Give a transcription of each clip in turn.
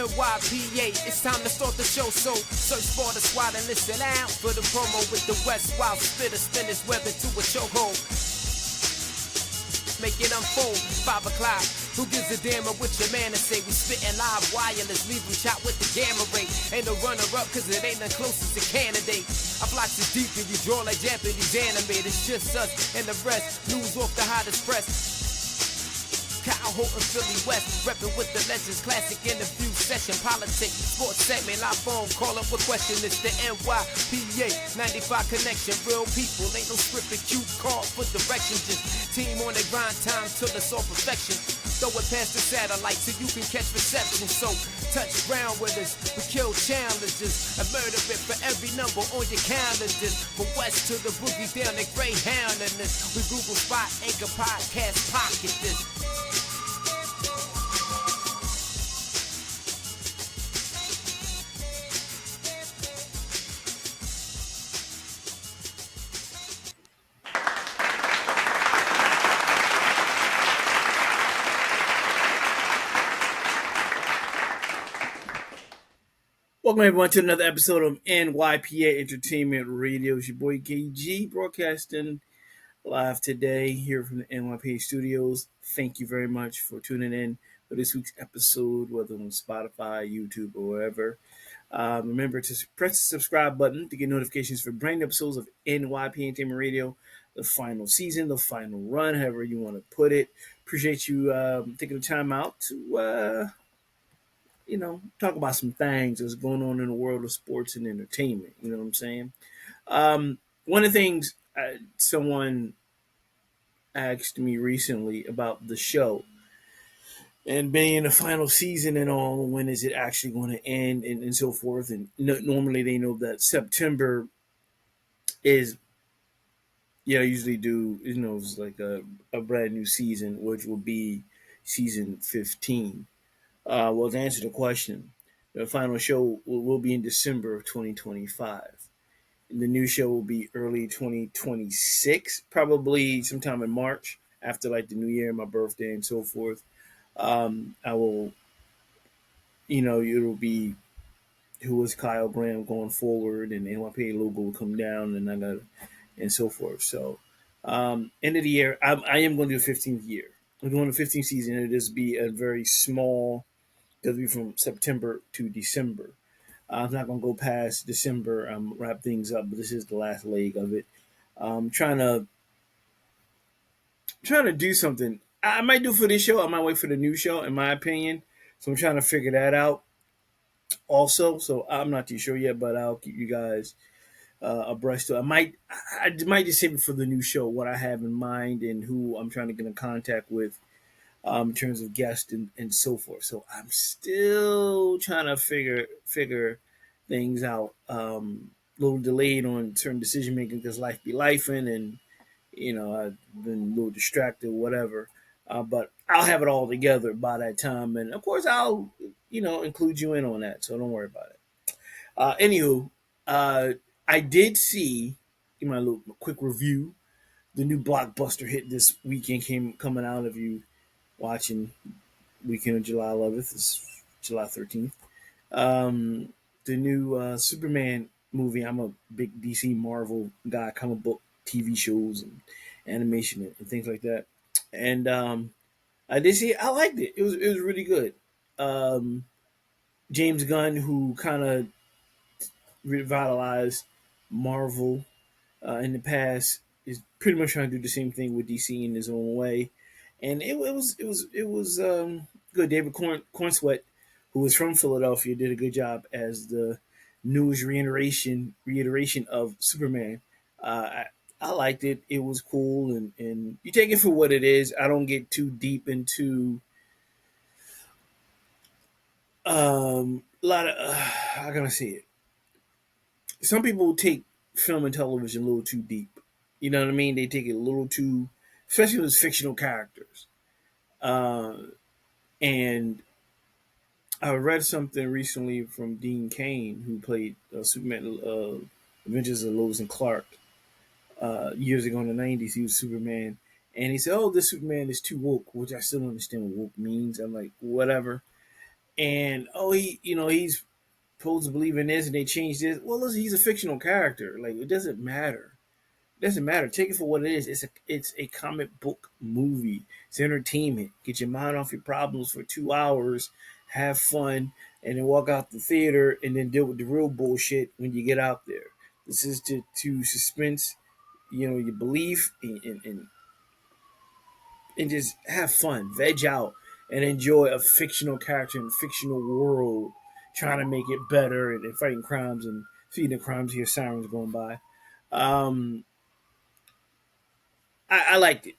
NYPA, it's time to start the show, so search for the squad and listen out for the promo with the West Wild Spitter, spin his web into a chokehold. Make it unfold, 5 o'clock. Who gives a damn of what your man to say? We spittin' live wireless, leave him shot with the gamma ray. Ain't no runner-up, cause it ain't the closest to candidate. I fly too deep and you draw like Japanese anime. It's just us and the rest, news off the hottest press. Kyle Holton, Philly West, reppin' with the legends, classic interview session, politics, sports segment, live phone, call up a question, it's the NYPA, 95 connection, real people, ain't no scripted cue card for direction, just team on the grind, time till it's all perfection, throw it past the satellite so you can catch reception, so touch ground with us, we kill challenges, and murder it for every number on your calendars, from west to the boogie down the Greyhound in this, we Google Spot, Anchor Podcast, pocket this. Welcome everyone to another episode of NYPA Entertainment Radio. It's your boy KG broadcasting live today here from the NYPA studios. Thank you very much for tuning in for this week's episode, whether on Spotify, YouTube, or wherever. Remember to press the subscribe button to get notifications for brand new episodes of NYPA Entertainment Radio, the final season, the final run, however you want to put it. Appreciate you taking the time out to talk about some things that's going on in the world of sports and entertainment. You know what I'm saying? One of the things someone asked me recently about the show and being in the final season and all, when is it actually going to end and so forth. And normally they know that September is, usually do, it's like a brand new season, which will be season 15. Well, to answer the question, the final show will be in December of 2025. And the new show will be early 2026, probably sometime in March, after like the new year, my birthday, and so forth. I will, it'll be who was Kyle Graham going forward, and the NYPA logo will come down, and so forth. So, end of the year, I am going to do a 15th year. I'm doing a 15th season. It'll just be a very small. It'll be from September to December. I'm not going to go past December, wrap things up, but this is the last leg of it. Trying to do something. I might do for this show. I might wait for the new show, in my opinion. So I'm trying to figure that out also. So I'm not too sure yet, but I'll keep you guys abreast of. I might just save it for the new show, what I have in mind and who I'm trying to get in contact with. In terms of guests and so forth. So I'm still trying to figure things out. A little delayed on certain decision making because life be lifing, and I've been a little distracted, whatever. But I'll have it all together by that time, and of course I'll include you in on that. So don't worry about it. Anywho, I did see in my little quick review the new blockbuster hit this weekend coming out of you. Watching weekend of July 11th, is July 13th. The new Superman movie. I'm a big DC Marvel guy, comic book TV shows and animation and things like that. And I did see it. I liked it. It was really good. James Gunn, who kind of revitalized Marvel in the past, is pretty much trying to do the same thing with DC in his own way. And it was good. David Cornsweet, who was from Philadelphia, did a good job as the newest reiteration of Superman. I liked it. It was cool, and you take it for what it is. I don't get too deep into a lot of how can I say it? Some people take film and television a little too deep. You know what I mean? They take it a little too, especially with fictional characters. And I read something recently from Dean Cain, who played Superman, Adventures of Lois and Clark, years ago in the 90s. He was Superman. And he said, "Oh, this Superman is too woke," which I still don't understand what woke means. I'm like, whatever. and he's supposed to believe in this, and they changed this. Well, listen, he's a fictional character. Like, it doesn't matter. It doesn't matter. Take it for what it is. It's a comic book movie. It's entertainment. Get your mind off your problems for 2 hours, have fun, and then walk out the theater and then deal with the real bullshit when you get out there. This is to suspense, your belief, and just have fun, veg out, and enjoy a fictional character in a fictional world, trying to make it better and fighting crimes and feeding the crimes. Hear sirens going by. Um, I liked it.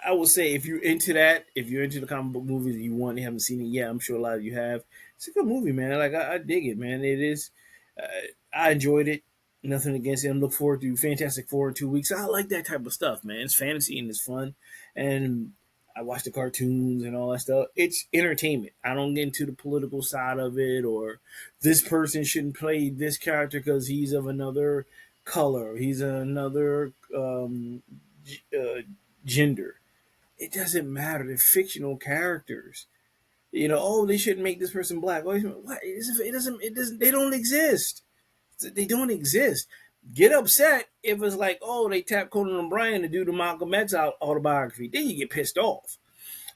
I would say if you're into that, if you're into the comic book movies and you want, you haven't seen it yet, I'm sure a lot of you have. It's a good movie, man. Like, I dig it, man. It is. Uh, I enjoyed it. Nothing against it. I'm looking forward to Fantastic Four in 2 weeks. I like that type of stuff, man. It's fantasy and it's fun, and I watch the cartoons and all that stuff. It's entertainment. I don't get into the political side of it, or this person shouldn't play this character because he's of another color. He's another uh, gender. It doesn't matter. They're fictional characters. Oh, they shouldn't make this person black. Oh, what? It doesn't. It doesn't. They don't exist. They don't exist. Get upset if it's like, oh, they tapped Conan O'Brien to do the Malcolm X autobiography. Then you get pissed off.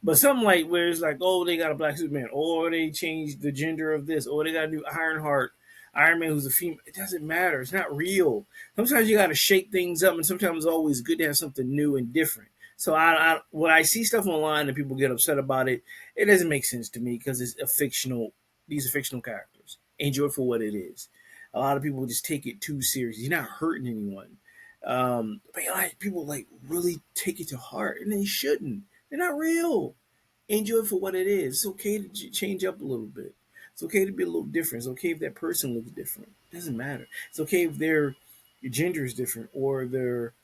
But something like where it's like, oh, they got a black Superman, or they changed the gender of this, or they got a new Ironheart, Iron Man who's a female. It doesn't matter. It's not real. Sometimes you got to shake things up, and sometimes it's always good to have something new and different. So when I see stuff online and people get upset about it, it doesn't make sense to me because it's a fictional. These are fictional characters. Enjoy it for what it is. A lot of people just take it too serious. You're not hurting anyone. But people like really take it to heart, and they shouldn't. They're not real. Enjoy it for what it is. It's okay to change up a little bit. It's okay to be a little different. It's okay if that person looks different. It doesn't matter. It's okay if their gender is different or their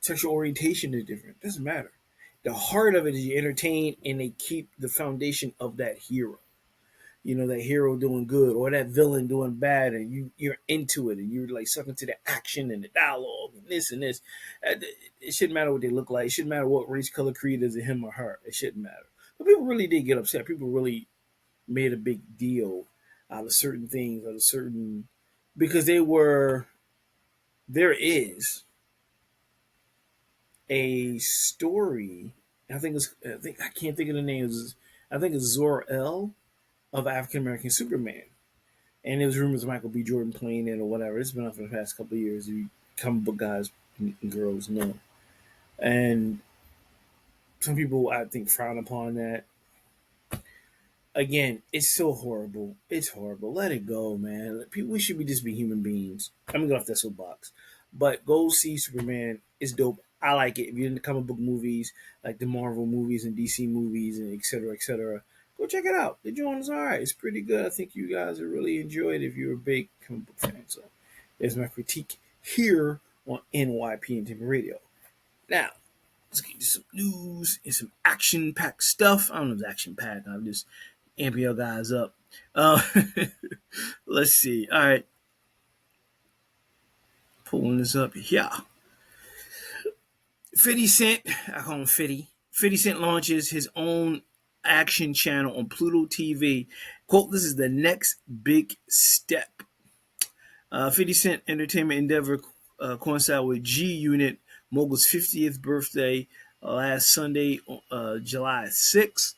sexual orientation is different. It doesn't matter. The heart of it is you entertain and they keep the foundation of that hero. That hero doing good or that villain doing bad, and you're into it and you're like sucking to the action and the dialogue and this and this. It shouldn't matter what they look like. It shouldn't matter what race, color, creed is it, him or her. It shouldn't matter. But people really did get upset. People really made a big deal out of certain things, out of certain because there is a story. I can't think of the names. I think it's Zor-El of African American Superman. And there was rumors of Michael B. Jordan playing it or whatever. It's been up for the past couple of years. You comic book guys and girls know. And some people, I think, frown upon that. Again, it's so horrible. It's horrible. Let it go, man. We should be just be human beings. I'm gonna get off that soapbox. But go see Superman. It's dope. I like it. If you're into comic book movies, like the Marvel movies and DC movies and et cetera, go check it out. The joint is all right. It's pretty good. I think you guys will really enjoy it if you're a big comic book fan. So there's my critique here on NYP Entertainment Radio. Now, let's get into some news and some action-packed stuff. I don't know if it's action-packed. I'm just amping your guys up. Uh, let's see. All right. Pulling this up. Yeah. 50 Cent, I call him 50. 50 Cent launches his own action channel on Pluto TV. Quote, this is the next big step. 50 Cent Entertainment Endeavor coincided with G Unit Mogul's 50th birthday last Sunday, July 6th.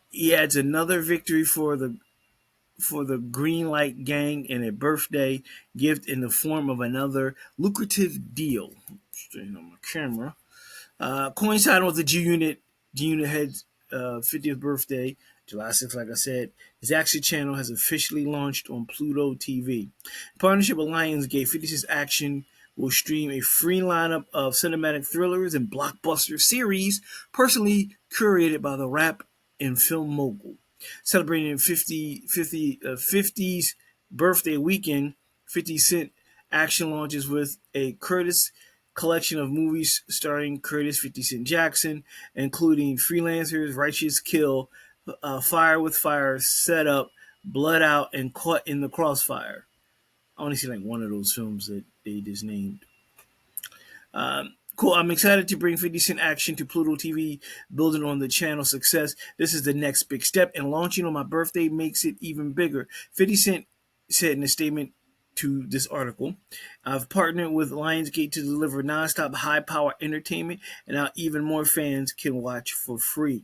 He adds another victory for the Green Light Gang and a birthday gift in the form of another lucrative deal. Straighten on my camera. Coinciding with the G Unit head's 50th birthday, July 6th, like I said, his action channel has officially launched on Pluto TV. In partnership with Lionsgate, 56 Action will stream a free lineup of cinematic thrillers and blockbuster series personally curated by the rap and film mogul. Celebrating 50's birthday weekend, 50 Cent Action launches with a Curtis collection of movies starring Curtis 50 Cent Jackson, including Freelancers, Righteous Kill, Fire with Fire, Set Up, Blood Out, and Caught in the Crossfire. I only see like one of those films that they just named. Cool. I'm excited to bring 50 Cent action to Pluto TV, building on the channel's success. This is the next big step, and launching on my birthday makes it even bigger. 50 Cent said in a statement to this article, I've partnered with Lionsgate to deliver nonstop high power entertainment, and now even more fans can watch for free.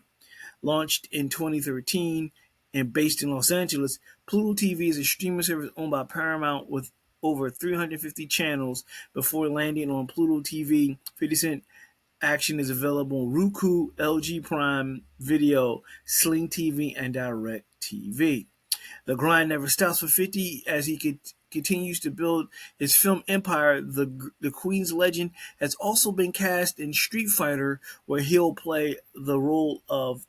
Launched in 2013 and based in Los Angeles, Pluto TV is a streaming service owned by Paramount with over 350 channels. Before landing on Pluto TV, 50 Cent Action is available on Roku, LG Prime Video, Sling TV, and Direct TV. The grind never stops for 50 as he continues to build his film empire. The Queen's legend has also been cast in Street Fighter, where he'll play the role of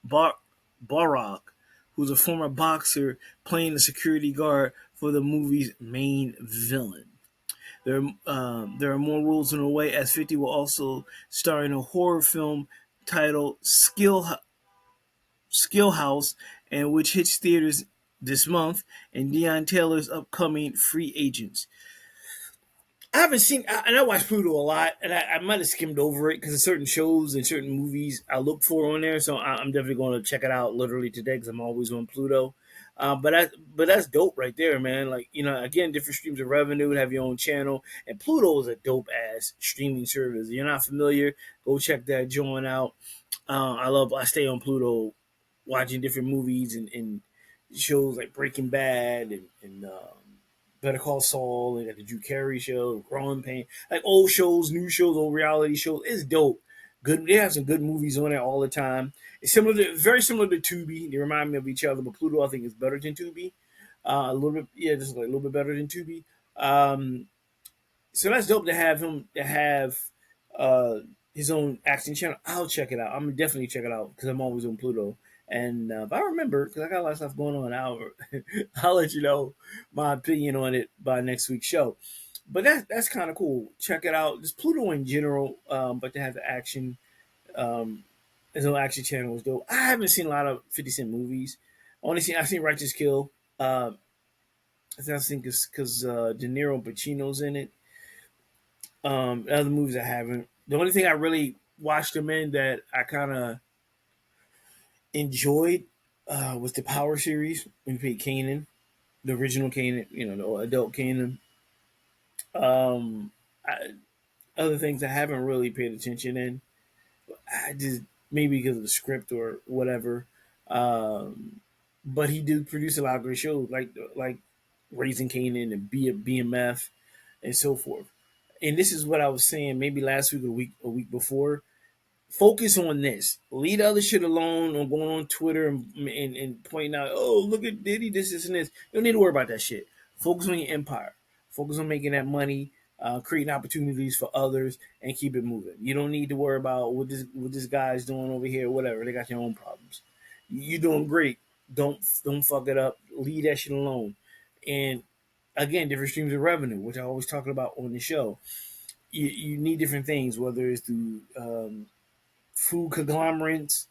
Barak, who's a former boxer playing the security guard for the movie's main villain. There are more rules in the way, as 50 will also star in a horror film titled Skill House, and which hits theaters this month, and Deion Taylor's upcoming Free Agents. I haven't seen, and I watch Pluto a lot, and I might have skimmed over it because of certain shows and certain movies I look for on there. So I'm definitely going to check it out literally today because I'm always on Pluto. But that's dope right there, man. Like, again, different streams of revenue, have your own channel, and Pluto is a dope ass streaming service. If you're not familiar, go check that joint out. I stay on Pluto watching different movies and shows like Breaking Bad and Better Call Saul, and got the Drew Carey show, Growing Pain, like old shows, new shows, old reality shows. It's dope. Good. They have some good movies on there all the time. It's very similar to Tubi. They remind me of each other, but Pluto I think is better than Tubi. A little bit, yeah, just like a little bit better than Tubi. So that's dope to have him to have uh, his own action channel. I'll check it out. I'm gonna definitely check it out because I'm always on Pluto. And if I remember, because I got a lot of stuff going on, I'll let you know my opinion on it by next week's show. But that's kind of cool. Check it out. Just Pluto in general, but to have the action, um, his own action channel is dope. I haven't seen a lot of 50 Cent movies. I've seen Righteous Kill. I think it's because De Niro and Pacino's in it. Other movies I haven't. The only thing I really watched him in that I kind of enjoyed was the Power series when he played Kanan, the original Kanan, the adult Kanan. Um, I, Other things I haven't really paid attention in. I just maybe because of the script or whatever. But he did produce a lot of great shows like Raising Kanan and BMF and so forth. And this is what I was saying maybe last week or a week before. Focus on this. Leave the other shit alone on going on Twitter and pointing out, oh, look at Diddy, this, and this. You don't need to worry about that shit. Focus on your empire. Focus on making that money, creating opportunities for others, and keep it moving. You don't need to worry about what this guy's doing over here, whatever. They got their own problems. You're doing great. Don't fuck it up. Leave that shit alone. And again, different streams of revenue, which I always talk about on the show. You need different things, whether it's through food conglomerates,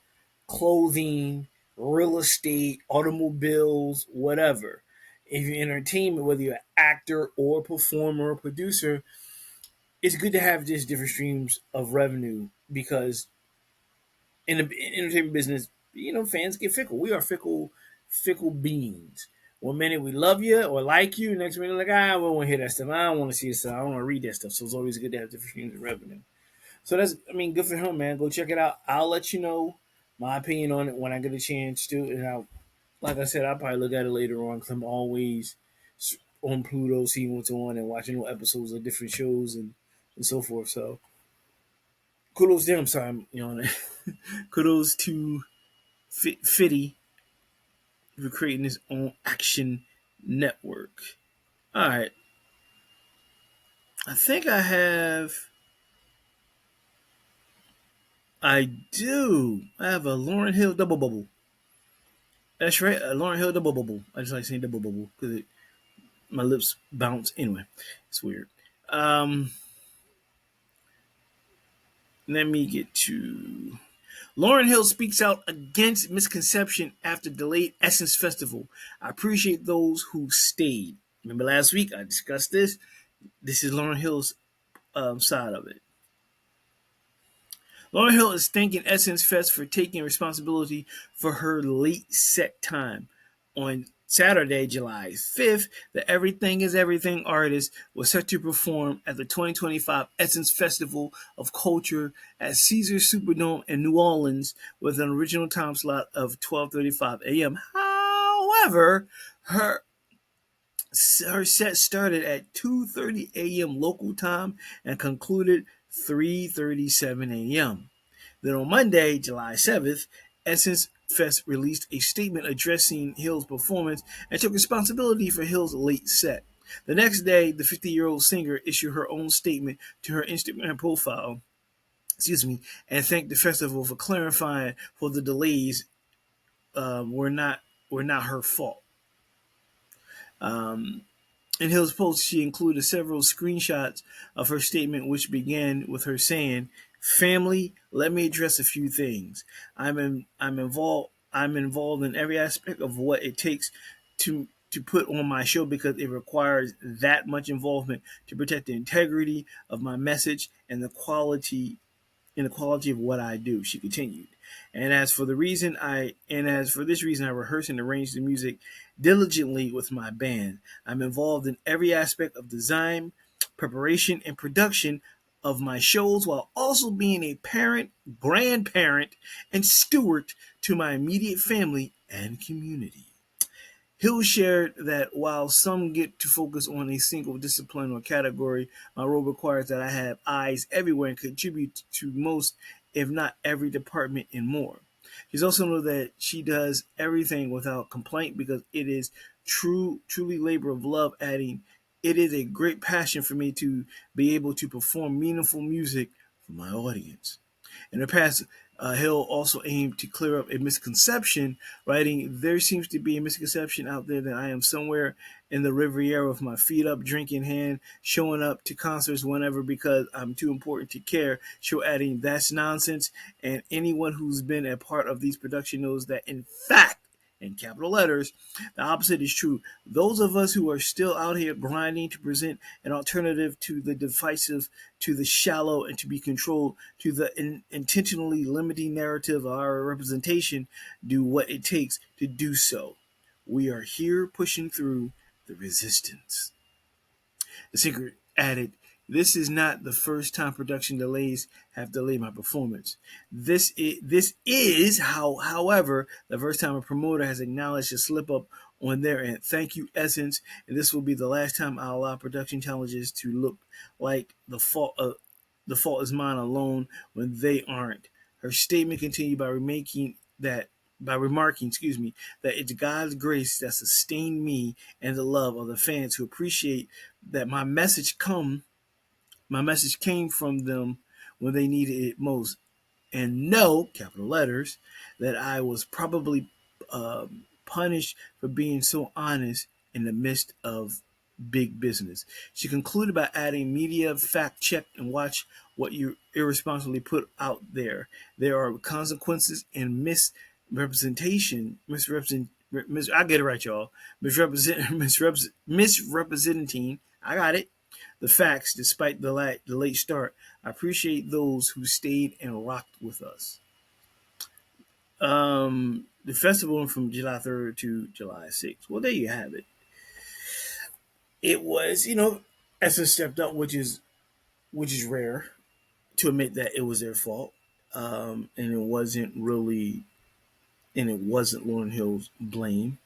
clothing, real estate, automobiles, whatever. If you're in entertainment, whether you're an actor or performer or producer, it's good to have just different streams of revenue because in the entertainment business, fans get fickle. We are fickle beings. One minute we love you or like you, next minute like, I don't want to hear that stuff. I don't want to see this stuff. I don't want to read that stuff. So it's always good to have different streams of revenue. So good for him, man. Go check it out. I'll let you know my opinion on it when I get a chance to. And like I said, I'll probably look at it later on because I'm always on Pluto, seeing what's on and watching new episodes of different shows and so forth. So kudos to him. Sorry, kudos to Fitty for creating his own action network. All right. I think I have. I do. I have a Lauryn Hill double bubble. That's right, Lauryn Hill double bubble. I just like saying double bubble because my lips bounce. Anyway, it's weird. Let me get to Lauryn Hill speaks out against misconception after delayed Essence Festival. I appreciate those who stayed. Remember last week I discussed this. This is Lauryn Hill's side of it. Lauryn Hill is thanking Essence Fest for taking responsibility for her late set time. On Saturday, July 5th, the Everything is Everything artist was set to perform at the 2025 Essence Festival of Culture at Caesars Superdome in New Orleans with an original time slot of 12:35 a.m. However, her set started at 2:30 a.m. local time and concluded 3:37 a.m. Then on Monday, July 7th, Essence Fest released a statement addressing Hill's performance and took responsibility for Hill's late set. The next day, the 50-year-old singer issued her own statement to her Instagram profile, and thanked the festival for clarifying for the delays were not her fault. Um, In Hill's post, she included several screenshots of her statement, which began with her saying, "Family, let me address a few things. I'm involved in every aspect of what it takes to put on my show because it requires that much involvement to protect the integrity of my message and the quality of what I do," she continued. As for this reason I rehearse and arrange the music diligently with my band. I'm involved in every aspect of design, preparation, and production of my shows while also being a parent, grandparent, and steward to my immediate family and community. Hill shared that while some get to focus on a single discipline or category, my role requires that I have eyes everywhere and contribute to most, if not every department and more. She's also know that she does everything without complaint because it is truly labor of love, adding, "It is a great passion for me to be able to perform meaningful music for my audience." In the past, Hill also aimed to clear up a misconception, writing, "There seems to be a misconception out there that I am somewhere in the Riviera with my feet up, drink in hand, showing up to concerts whenever because I'm too important to care." Show adding, "That's nonsense, and anyone who's been a part of these productions knows that in fact, in capital letters, the opposite is true. Those of us who are still out here grinding to present an alternative to the divisive, to the shallow, and to be controlled, to the intentionally limiting narrative of our representation, do what it takes to do so. We are here pushing through the resistance." The singer added, "This is not the first time production delays have delayed my performance. This is however, the first time a promoter has acknowledged a slip up on their end. Thank you, Essence, and this will be the last time I'll allow production challenges to look like the fault is mine alone when they aren't." Her statement continued by remarking, that it's God's grace that sustained me and the love of the fans who appreciate that my message came from them when they needed it most, and know, capital letters, that I was probably punished for being so honest in the midst of big business. She concluded by adding, "Media fact check and watch what you irresponsibly put out there. There are consequences and I get it right, y'all. Misrepresenting. I got it. The facts, despite the late start. I appreciate those who stayed and rocked with us." The festival went from July 3rd to July 6th. Well, there you have it. It was, Essence stepped up, which is rare to admit that it was their fault, and it wasn't Lauryn Hill's blame.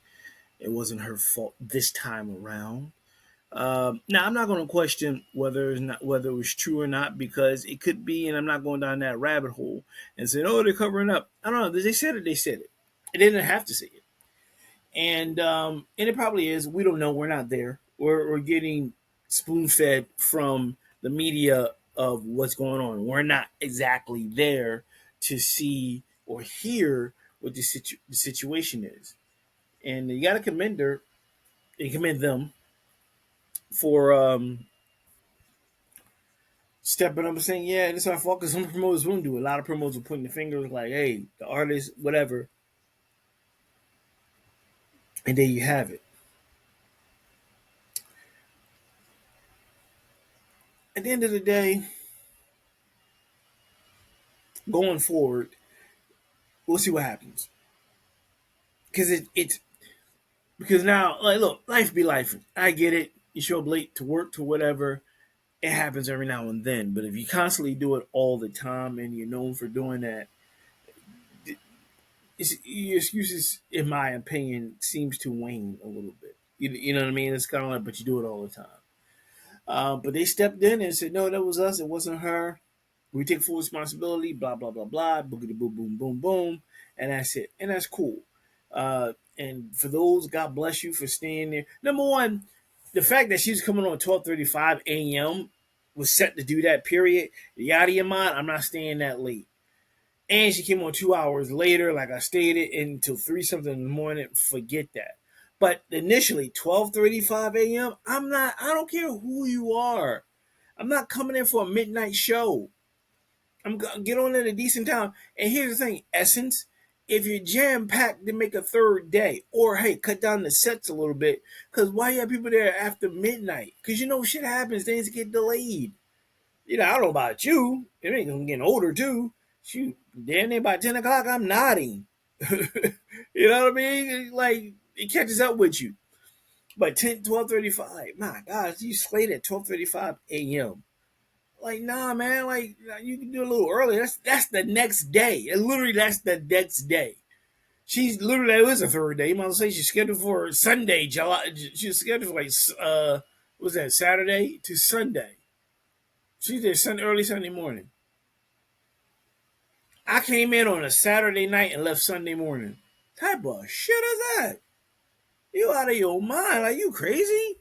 It wasn't her fault this time around. Now, I'm not going to question whether it was true or not because it could be, and I'm not going down that rabbit hole and saying, "Oh, they're covering up." I don't know. They said it. They said it. They didn't have to say it, and it probably is. We don't know. We're not there. We're getting spoon fed from the media of what's going on. We're not exactly there to see or hear what the situation is, and you got to commend her. You commend them for stepping up and saying, "Yeah, it's our fault," because some promoters won't do it. A lot of promoters are pointing the fingers like, "Hey, the artist, whatever," and there you have it. At the end of the day, going forward, we'll see what happens. Because it's because now, like, look, life be life. I get it. You show up late to work to whatever. It happens every now and then. But if you constantly do it all the time and you're known for doing that, your excuses, in my opinion, seems to wane a little bit. You know what I mean? It's kind of like, but you do it all the time. But they stepped in and said, no, that was us. It wasn't her. We take full responsibility. Blah blah blah blah. Boogity boom boom boom boom, and that's it. And that's cool. And for those, God bless you for staying there. Number one, the fact that she's coming on 12:35 a.m. was set to do that. Period. You out of your mind. I'm not staying that late. And she came on 2 hours later, like I stated, until 3 something in the morning. Forget that. But initially, 12:35 a.m. I'm not. I don't care who you are. I'm not coming in for a midnight show. I'm gonna get on at a decent time. And here's the thing, Essence. If you're jam packed, to make a third day, or hey, cut down the sets a little bit. Because why you have people there after midnight? Because you know shit happens. Things get delayed. I don't know about you. It ain't gonna get older too. Shoot, damn near by 10 o'clock, I'm nodding. You know what I mean? Like it catches up with you. But 10, 12:35, my gosh, you slayed at 12:35 a.m. Like, nah, man, like you can do a little earlier. That's the next day. And literally that's the next day. She's literally that was a third day. You might say she's scheduled for Sunday, July. She's scheduled for like what's that, Saturday to Sunday. She's there early Sunday morning. I came in on a Saturday night and left Sunday morning. Type of shit is that? You out of your mind? Like you crazy?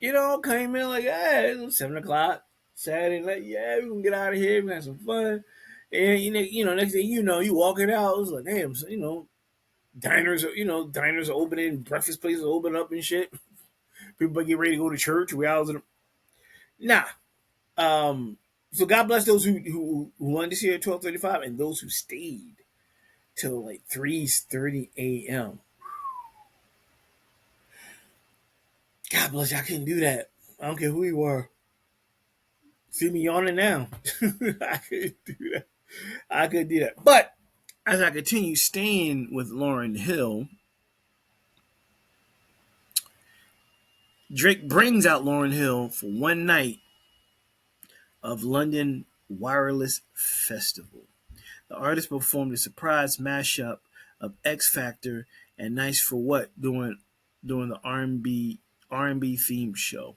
Came in like, hey, it's 7 o'clock Saturday night. Yeah, we gonna get out of here. We gonna have some fun. And next thing you walking out. It was like, damn, so, diners are opening, breakfast places are opening up and shit. People get ready to go to church. We out in nah. So God bless those who wanted to see her at 12:35 and those who stayed till like 3:30 a.m. God bless you. I couldn't do that. I don't care who you are. See me yawning now. I couldn't do that. I couldn't do that. But as I continue staying with Lauryn Hill, Drake brings out Lauryn Hill for one night of London Wireless Festival. The artist performed a surprise mashup of X Factor and Nice for What during the R&B themed show.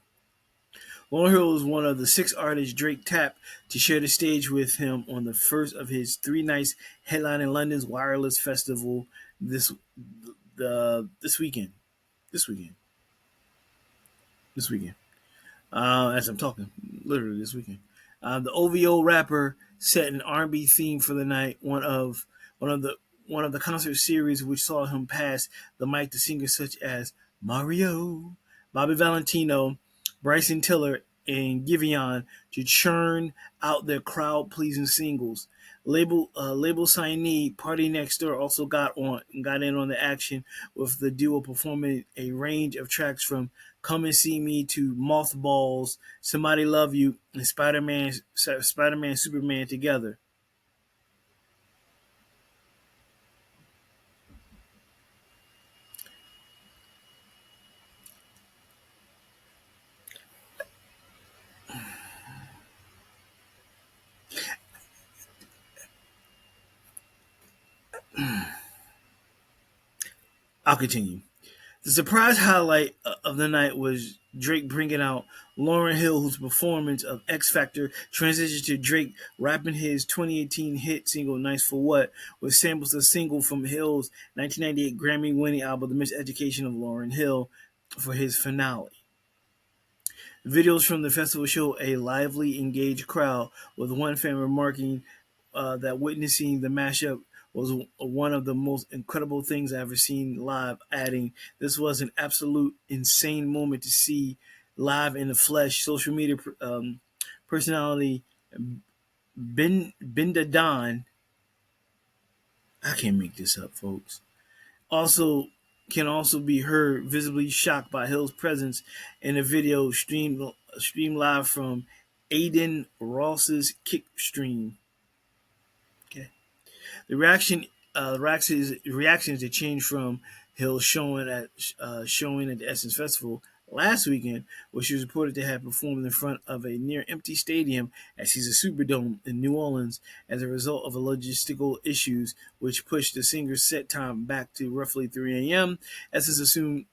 Lauryn Hill was one of the 6 artists Drake tapped to share the stage with him on the first of his 3 nights headlining London's Wireless Festival this weekend. This weekend. As I'm talking, literally this weekend. The OVO rapper set an R&B theme for the night. One of the concert series which saw him pass the mic to singers such as Mario, Bobby Valentino, Bryson Tiller, and Giveon to churn out their crowd-pleasing singles. Label signee Party Next Door also got in on the action, with the duo performing a range of tracks from "Come and See Me" to "Mothballs," "Somebody Love You," and Spider-Man Superman together. I'll continue. The surprise highlight of the night was Drake bringing out Lauryn Hill, whose performance of X Factor transitioned to Drake rapping his 2018 hit single "Nice for What," with samples of single from Hill's 1998 Grammy-winning album "The Miseducation of Lauryn Hill" for his finale. Videos from the festival show a lively, engaged crowd, with one fan remarking that witnessing the mashup was one of the most incredible things I've ever seen live, adding, "This was an absolute insane moment to see live in the flesh." Social media personality Binda Don, I can't make this up, folks, also can also be heard visibly shocked by Hill's presence in a video streamed live from Aiden Ross's Kick stream. The reactions that changed from Hill showing at the Essence Festival last weekend, where she was reported to have performed in front of a near empty stadium at Caesars Superdome in New Orleans as a result of logistical issues, which pushed the singer's set time back to roughly 3 a.m. Essence assumed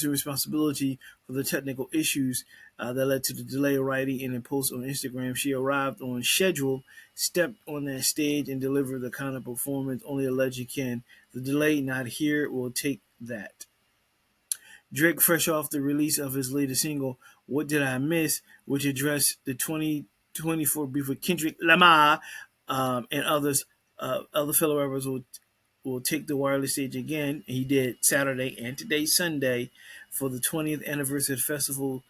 responsibility for the technical issues that led to the delay, writing in a post on Instagram. She arrived on schedule, stepped on that stage, and delivered the kind of performance only a legend can. The delay, not here, will take that. Drake, fresh off the release of his latest single, What Did I Miss, which addressed the 2024 beef with Kendrick Lamar and other fellow rappers, will take the wireless stage again. He did Saturday and today, Sunday, for the 20th anniversary of the festival,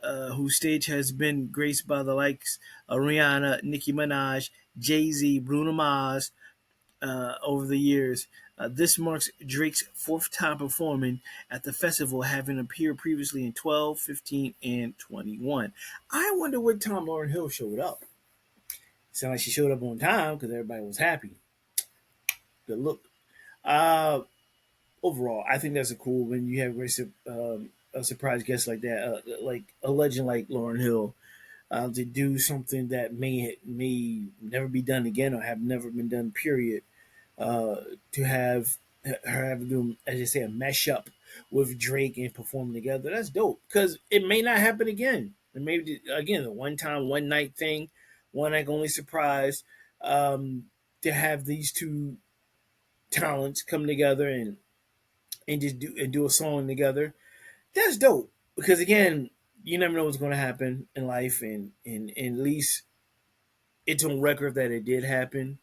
whose stage has been graced by the likes of Rihanna, Nicki Minaj, Jay-Z, Bruno Mars over the years. This marks Drake's fourth time performing at the festival, having appeared previously in 12, 15, and 21. I wonder what time Lauryn Hill showed up. Sound like she showed up on time because everybody was happy. Good look. Uh, Overall, I think that's a cool when you have a surprise guest like that, like a legend like Lauryn Hill, to do something that may never be done again or have never been done. Period. To have her have them, as you say, a mesh up with Drake and perform together. That's dope because it may not happen again. It may be again a one time, one night thing, one night only surprise. To have these two talents come together and just do a song together. That's dope because again, you never know what's going to happen in life, and at least it's on record that it did happen.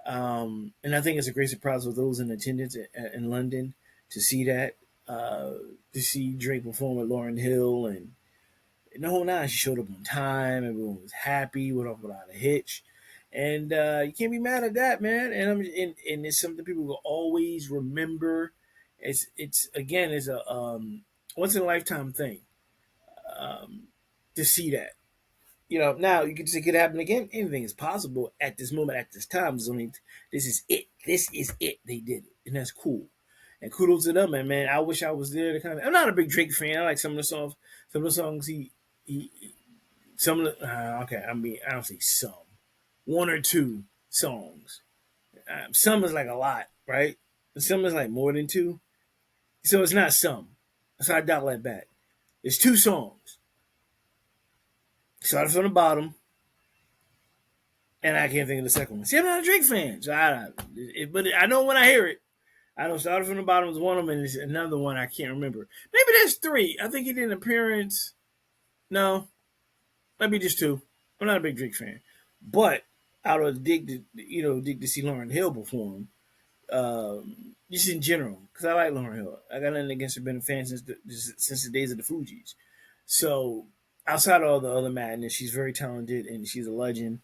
And I think it's a great surprise for those in attendance in London to see that, to see Drake perform with Lauryn Hill and the whole nine. She showed up on time. Everyone was happy. Went off without a hitch, and you can't be mad at that, man. And it's something people will always remember. It's again, it's a once in a lifetime thing, um, to see that. Now you can say it could happen again. Anything is possible at this moment, at this time. It's only this is it. This is it. They did it, and that's cool. And kudos to them, man. I wish I was there to kind of. I'm not a big Drake fan. I like some of the songs. Some of the songs he some of the. Okay, I mean, I don't say some, one or two songs. Some is like a lot, right? And some is like more than two. So it's not some. So I dial that back. It's two songs. Started from the bottom, and I can't think of the second one. See, I'm not a Drake fan, so but I know when I hear it. I know Started from the Bottom was one of them, and there's another one I can't remember. Maybe there's three. I think he did an appearance. No, maybe just two. I'm not a big Drake fan, but I would dig to see Lauryn Hill perform. Just in general, because I like Lauryn Hill. I got nothing against her. Been a fan since the days of the Fugees. So outside of all the other madness, she's very talented and she's a legend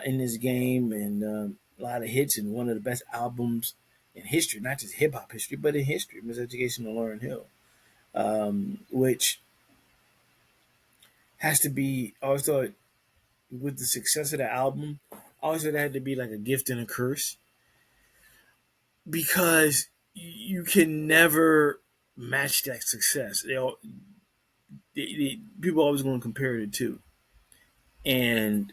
in this game, and a lot of hits and one of the best albums in history, not just hip hop history, but in history. Miseducation of Lauryn Hill, which has to be. I always thought with the success of the album, I always thought it had to be like a gift and a curse because you can never match that success. People always going to compare it to, and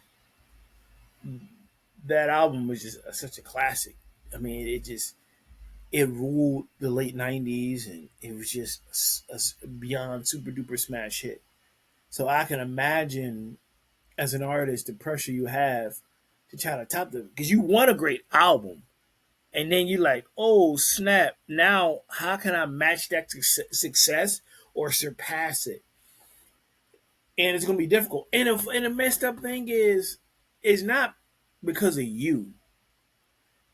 that album was just such a classic. I mean, it ruled the late '90s, and it was just a beyond super duper smash hit. So I can imagine, as an artist, the pressure you have to try to top them because you want a great album, and then you're like, oh snap! Now how can I match that success or surpass it? And it's gonna be difficult. And the messed up thing is not because of you.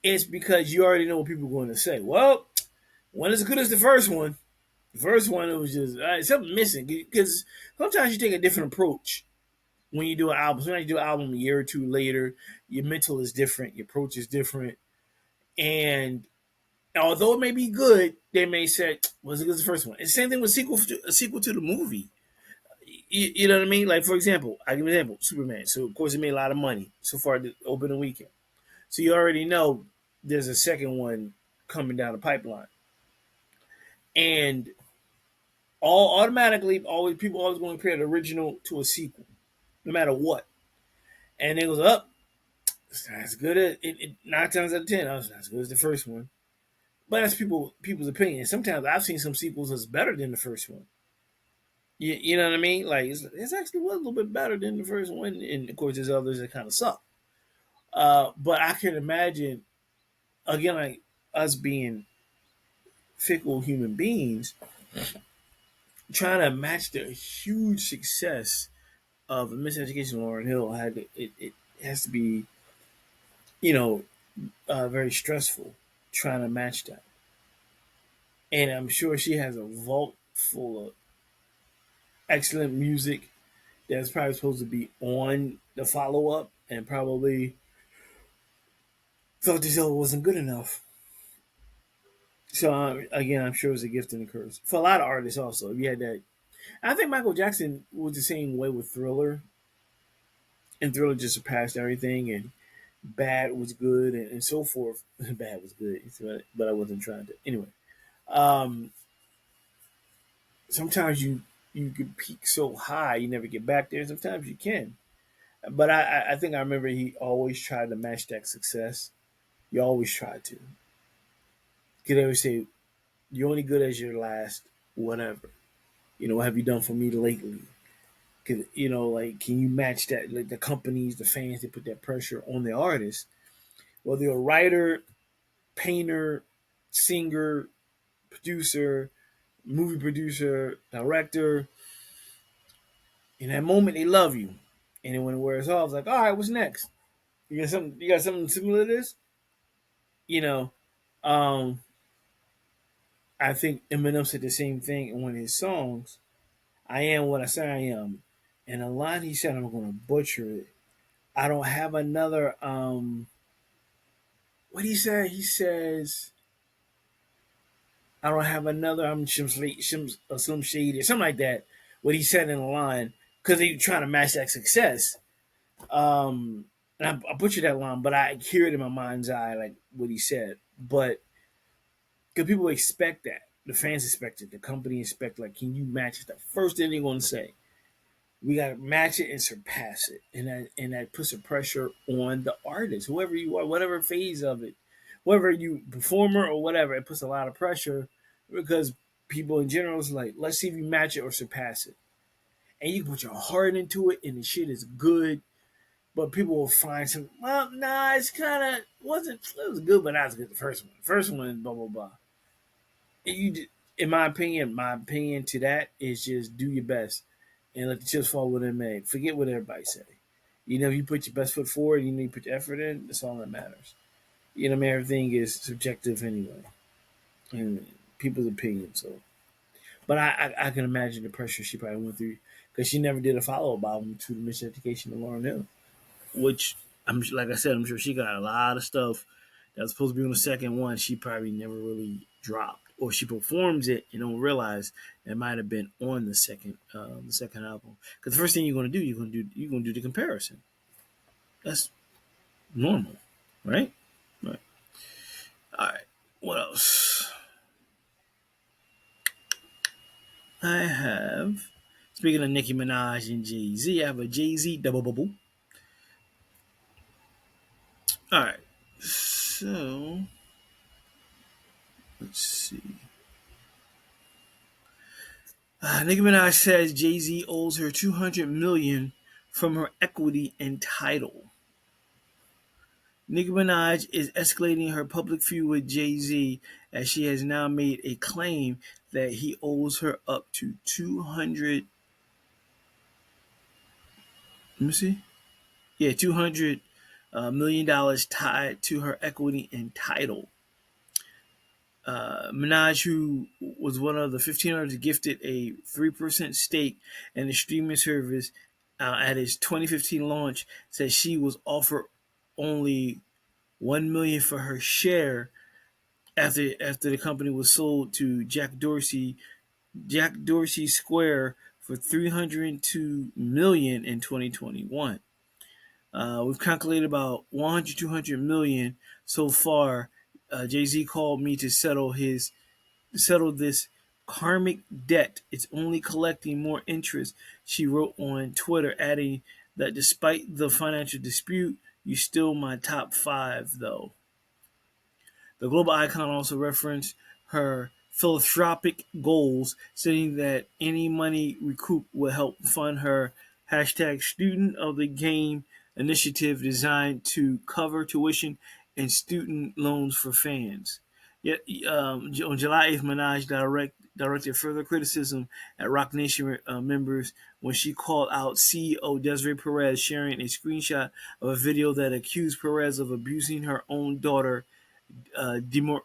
It's because you already know what people are going to say. Well, one as good as the first one. The first one, it was just something missing because sometimes you take a different approach when you do an album. Sometimes you do an album a year or two later, your mental is different, your approach is different, and although it may be good, they may say, "Was it good as the first one?" And same thing with a sequel to the movie. You know what I mean? Like, for example, I give an example, Superman. So of course it made a lot of money so far the opening weekend. So you already know there's a second one coming down the pipeline, and all automatically, always people always going to compare the original to a sequel, no matter what. And it goes up. It's not as good as 9 times out of 10. It's not as good as the first one, but that's people's opinion. Sometimes I've seen some sequels that's better than the first one. You know what I mean? Like it's actually was a little bit better than the first one, and of course there's others that kind of suck. But I can imagine again, like us being fickle human beings, trying to match the huge success of the Miseducation of Lauryn Hill. It has to be, you know, very stressful trying to match that. And I'm sure she has a vault full of excellent music that's probably supposed to be on the follow up, and probably thought this wasn't good enough. So again, I'm sure it's a gift and a curse for a lot of artists. Also, if you had that, I think Michael Jackson was the same way with Thriller, and Thriller just surpassed everything. And Bad was good, and so forth. Bad was good, but I wasn't trying to. Anyway, um, sometimes you can peak so high you never get back there. Sometimes you can, but I think I remember he always tried to match that success. You always try to. Could ever say you're only good as your last whatever. What have you done for me lately? Cause like, can you match that? Like the companies, the fans, they put that pressure on the artist. Whether you're a writer, painter, singer, producer, movie producer, director, in that moment they love you. And then when it wears off, it's like, all right, what's next? You got something similar to this? You know, um, I think Eminem said the same thing in one of his songs. I am what I say I am. And a line he said, I'm gonna butcher it. I don't have another what he say? He says, I don't have another Slim Shady or something like that. What he said in the line, because he trying to match that success. And I butchered that line, but I hear it in my mind's eye, like what he said. But because people expect that, the fans expect it, the company expect, like, can you match it? The first thing they're going to say, we got to match it and surpass it, and that puts a pressure on the artist, whoever you are, whatever phase of it, whether you performer or whatever. It puts a lot of pressure because people in general is like, let's see if you match it or surpass it, and you can put your heart into it, and the shit is good. But people will find some. Well, nah, it's kind of wasn't. It was good, but not as good as the first one. First one, blah blah blah. And in my opinion to that is just do your best and let the chips fall where they may. Forget what everybody say. If you put your best foot forward, you need to put your effort in. That's all that matters. I mean, everything is subjective anyway, and people's opinion. So, but I can imagine the pressure she probably went through because she never did a follow up album to the Miseducation of Lauryn Hill, which like I said, I'm sure she got a lot of stuff that was supposed to be on the second one. She probably never really dropped, or she performs it and don't realize it might have been on the second album. Because the first thing you're gonna do the comparison. That's normal, right? Right. All right. What else? I have. Speaking of Nicki Minaj and Jay Z, I have a Jay Z double bubble. All right. So let's see. Nicki Minaj says Jay Z owes her $200 million from her equity in TIDAL. Nicki Minaj is escalating her public feud with Jay Z as she has now made a claim that he owes her up to 200. Let me see. Yeah, $200 million tied to her equity in TIDAL. Minaj, who was one of the 1,500 gifted a 3% stake in the streaming service at its 2015 launch, said she was offered only $1 million for her share after the company was sold to Jack Dorsey Square for $302 million in 2021. We've calculated about 100, 200 million so far Jay-Z called me to settle this karmic debt. It's only collecting more interest, she wrote on Twitter, adding that despite the financial dispute, you still my top five though. The global icon also referenced her philanthropic goals, saying that any money recouped will help fund her hashtag student of the game initiative designed to cover tuition and student loans for fans. Yet on July 8th, Minaj directed further criticism at Roc Nation members when she called out CEO Desiree Perez, sharing a screenshot of a video that accused Perez of abusing her own daughter, uh, Demore.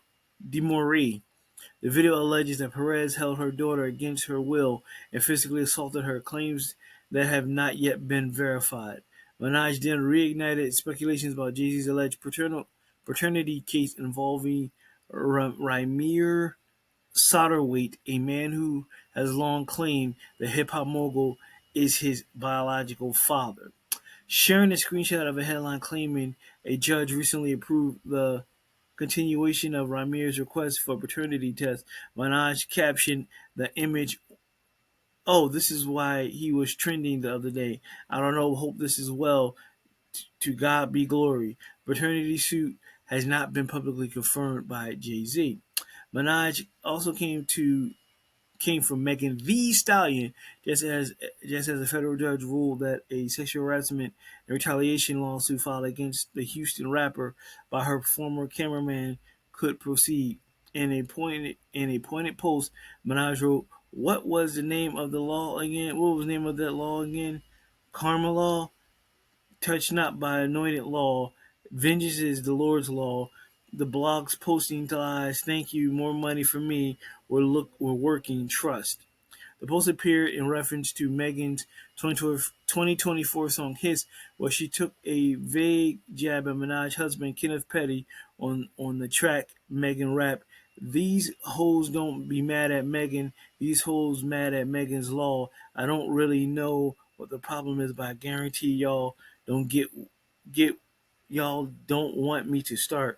The video alleges that Perez held her daughter against her will and physically assaulted her, claims that have not yet been verified. Minaj then reignited speculations about Jay-Z's alleged paternity case involving RYMIR Satterwhite, a man who has long claimed the hip-hop mogul is his biological father. Sharing a screenshot of a headline claiming a judge recently approved the continuation of Rymir's request for paternity test, Minaj captioned the image, "Oh, this is why he was trending the other day. I don't know, hope this is well. To God be glory." Paternity suit has not been publicly confirmed by Jay-Z. Minaj also came from Megan Thee Stallion, just as a federal judge ruled that a sexual harassment and retaliation lawsuit filed against the Houston rapper by her former cameraman could proceed. In a pointed post, Minaj wrote, "What was the name of the law again? What was the name of that law again? Karma law? Touch not by anointed law. Vengeance is the Lord's law. The blogs posting lies. Thank you. More money for me. We're working. Trust." The post appeared in reference to Megan's 2024 song "Hiss," where she took a vague jab at Minaj's husband Kenneth Petty on the track Megan rap. "These hoes don't be mad at Megan. These hoes mad at Megan's law. I don't really know what the problem is, but I guarantee don't get y'all don't want me to start."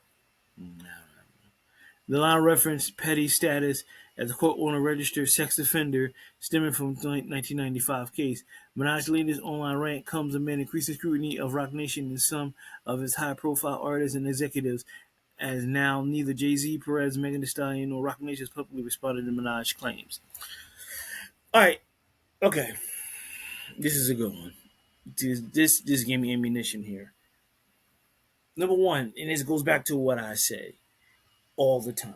The line referenced Petty's status as a court-ordered registered sex offender stemming from the 1995 case. Minaj's latest online rant comes amid increasing scrutiny of Roc Nation and some of its high-profile artists and executives, as now neither Jay-Z, Perez, Megan Thee Stallion, nor Roc Nation has publicly responded to Minaj's claims. All right, okay, this is a good one. This gave me ammunition here. Number one, and this goes back to what I say all the time.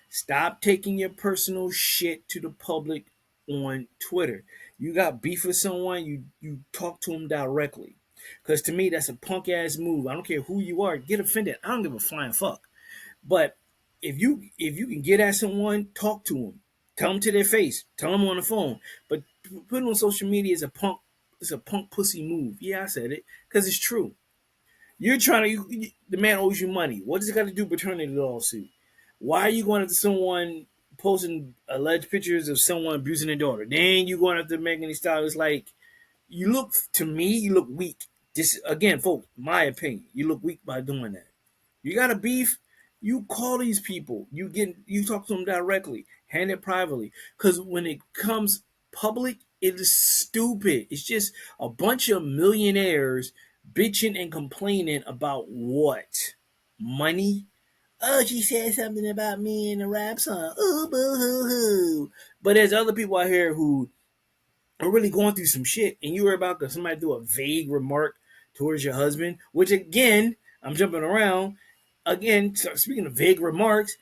Stop taking your personal shit to the public on Twitter. You got beef with someone, you talk to them directly. Because to me, that's a punk ass move. I don't care who you are. Get offended. I don't give a flying fuck. But if you can get at someone, talk to them. Tell them to their face. Tell them on the phone. But putting on social media is a punk. It's a punk pussy move. Yeah, I said it because it's true. You're trying to. The man owes you money. What does it got to do with paternity lawsuit? Why are you going after someone posting alleged pictures of someone abusing their daughter? Then you going after Megan Thee Stallion. It's like you look to me. You look weak. This again, folks. My opinion. You look weak by doing that. You got a beef. You call these people. You talk to them directly. Hand it privately. Because when it comes public, it is stupid. It's just a bunch of millionaires bitching and complaining about what? Money? Oh, she said something about me in a rap song. Ooh, boo hoo hoo. But there's other people out here who are really going through some shit, and you were about to somebody do a vague remark towards your husband, which again, I'm jumping around. Again, speaking of vague remarks,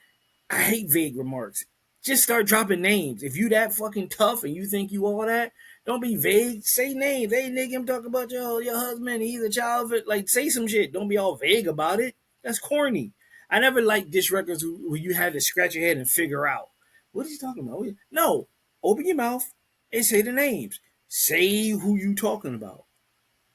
I hate vague remarks. Just start dropping names. If you that fucking tough and you think you all that, don't be vague. Say names. Hey, nigga, I'm talking about your husband. He's a child of it. Like, say some shit. Don't be all vague about it. That's corny. I never liked diss records where you had to scratch your head and figure out what is he talking about. No, open your mouth and say the names. Say who you talking about.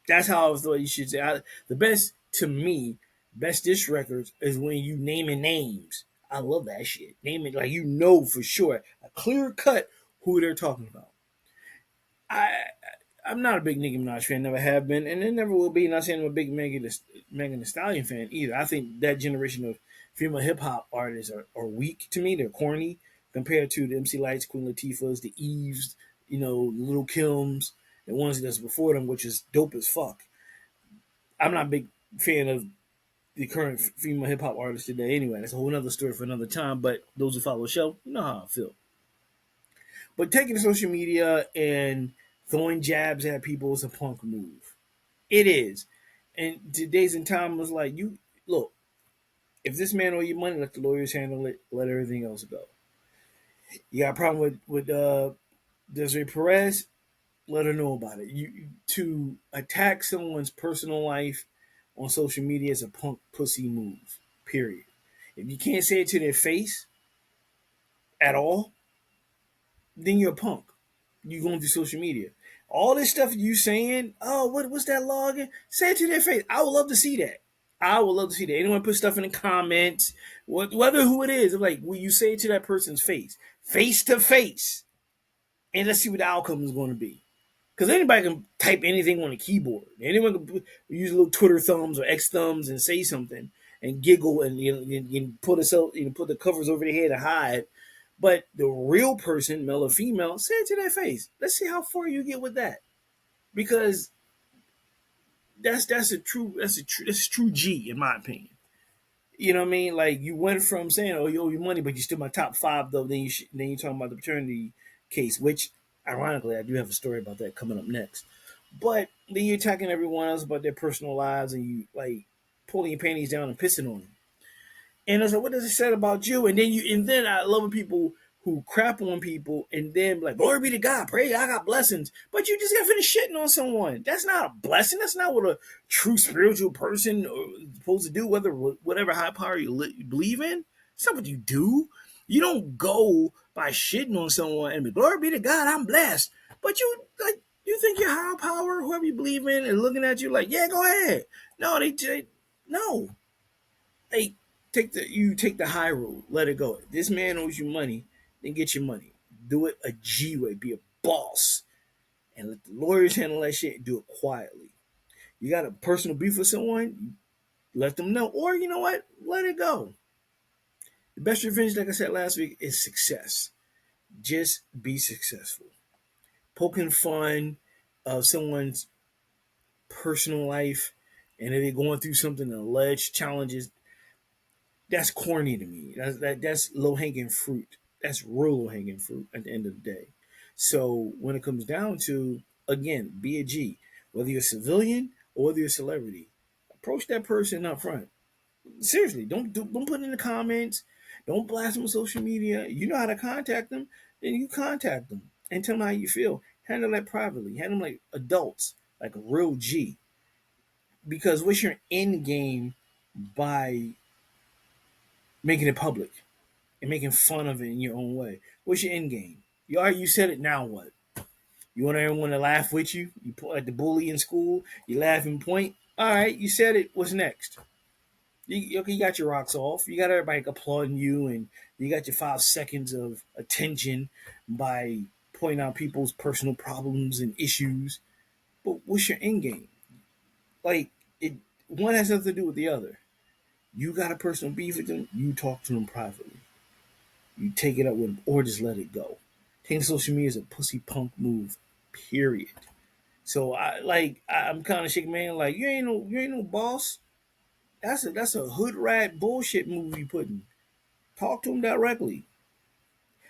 That's how I thought you should say. The best to me, best diss records is when you naming names. I love that shit. Name it like you know for sure, a clear cut who they're talking about. I I'm not a big Nicki Minaj fan, never have been, and it never will be. Not saying I'm a big Megan Thee Stallion fan either. I think that generation of female hip hop artists are weak to me. They're corny compared to the MC Lights, Queen Latifahs, the Eves, Little Kims, the ones that's before them, which is dope as fuck. I'm not a big fan of the current female hip hop artists today. Anyway, that's a whole other story for another time. But those who follow the show, you know how I feel. But taking to social media and throwing jabs at people is a punk move. It is. And today's in time was like, you look, if this man owe you money, let the lawyers handle it. Let everything else go. You got a problem with Desiree Perez? Let her know about it. You to attack someone's personal life on social media is a punk pussy move. Period. If you can't say it to their face at all, then you're a punk. You going through social media. All this stuff you saying, oh, what's that login? Say it to their face. I would love to see that. I would love to see that. Anyone put stuff in the comments, whether who it is, like, will you say it to that person's face to face, and let's see what the outcome is going to be. Because anybody can type anything on a keyboard. Anyone can use little Twitter thumbs or X thumbs and say something and giggle and put put the covers over their head and hide. But the real person, male or female, say it to their face. Let's see how far you get with that, because that's a true G in my opinion. You know what I mean? Like, you went from saying, "Oh, you owe you money," but you still my top five though. Then you talking about the paternity case, which ironically I do have a story about that coming up next. But then you're attacking everyone else about their personal lives, and you like pulling your panties down and pissing on them. And I was like, what does it say about you? And then I love when people who crap on people and then like, glory be to God, pray, I got blessings. But you just got finished shitting on someone. That's not a blessing. That's not what a true spiritual person is supposed to do, whatever high power you believe in. It's not what you do. You don't go by shitting on someone and be, glory be to God, I'm blessed. But you think your higher power, whoever you believe in, and looking at you like, yeah, go ahead. No, no. Hey, take the high road. Let it go. This man owes you money, then get your money. Do it a G way. Be a boss, and let the lawyers handle that shit. Do it quietly. You got a personal beef with someone, let them know. Or you know what? Let it go. The best revenge, like I said last week, is success. Just be successful. Poking fun of someone's personal life, and if they're going through something, alleged challenges, that's corny to me. That's low hanging fruit. That's real low hanging fruit at the end of the day. So when it comes down to, again, be a G, whether you're a civilian or whether you're a celebrity, approach that person up front. Seriously, don't put in the comments. Don't blast them on social media. You know how to contact them, then you contact them and tell them how you feel. Handle that privately. Handle them like adults, like a real G. Because what's your end game by making it public and making fun of it in your own way? What's your end game? You said it, now what? You want everyone to laugh with you? You point at the bully in school, you laugh and point. All right, you said it. What's next? You got your rocks off. You got everybody applauding you, and you got your 5 seconds of attention by pointing out people's personal problems and issues. But what's your end game? Like, it one has nothing to do with the other. You got a personal beef with them, you talk to them privately. You take it up with them or just let it go. Taking social media is a pussy punk move, period. So I'm kind of shaking man like, you ain't no boss. That's a hood rat bullshit move you putting. Talk to him directly.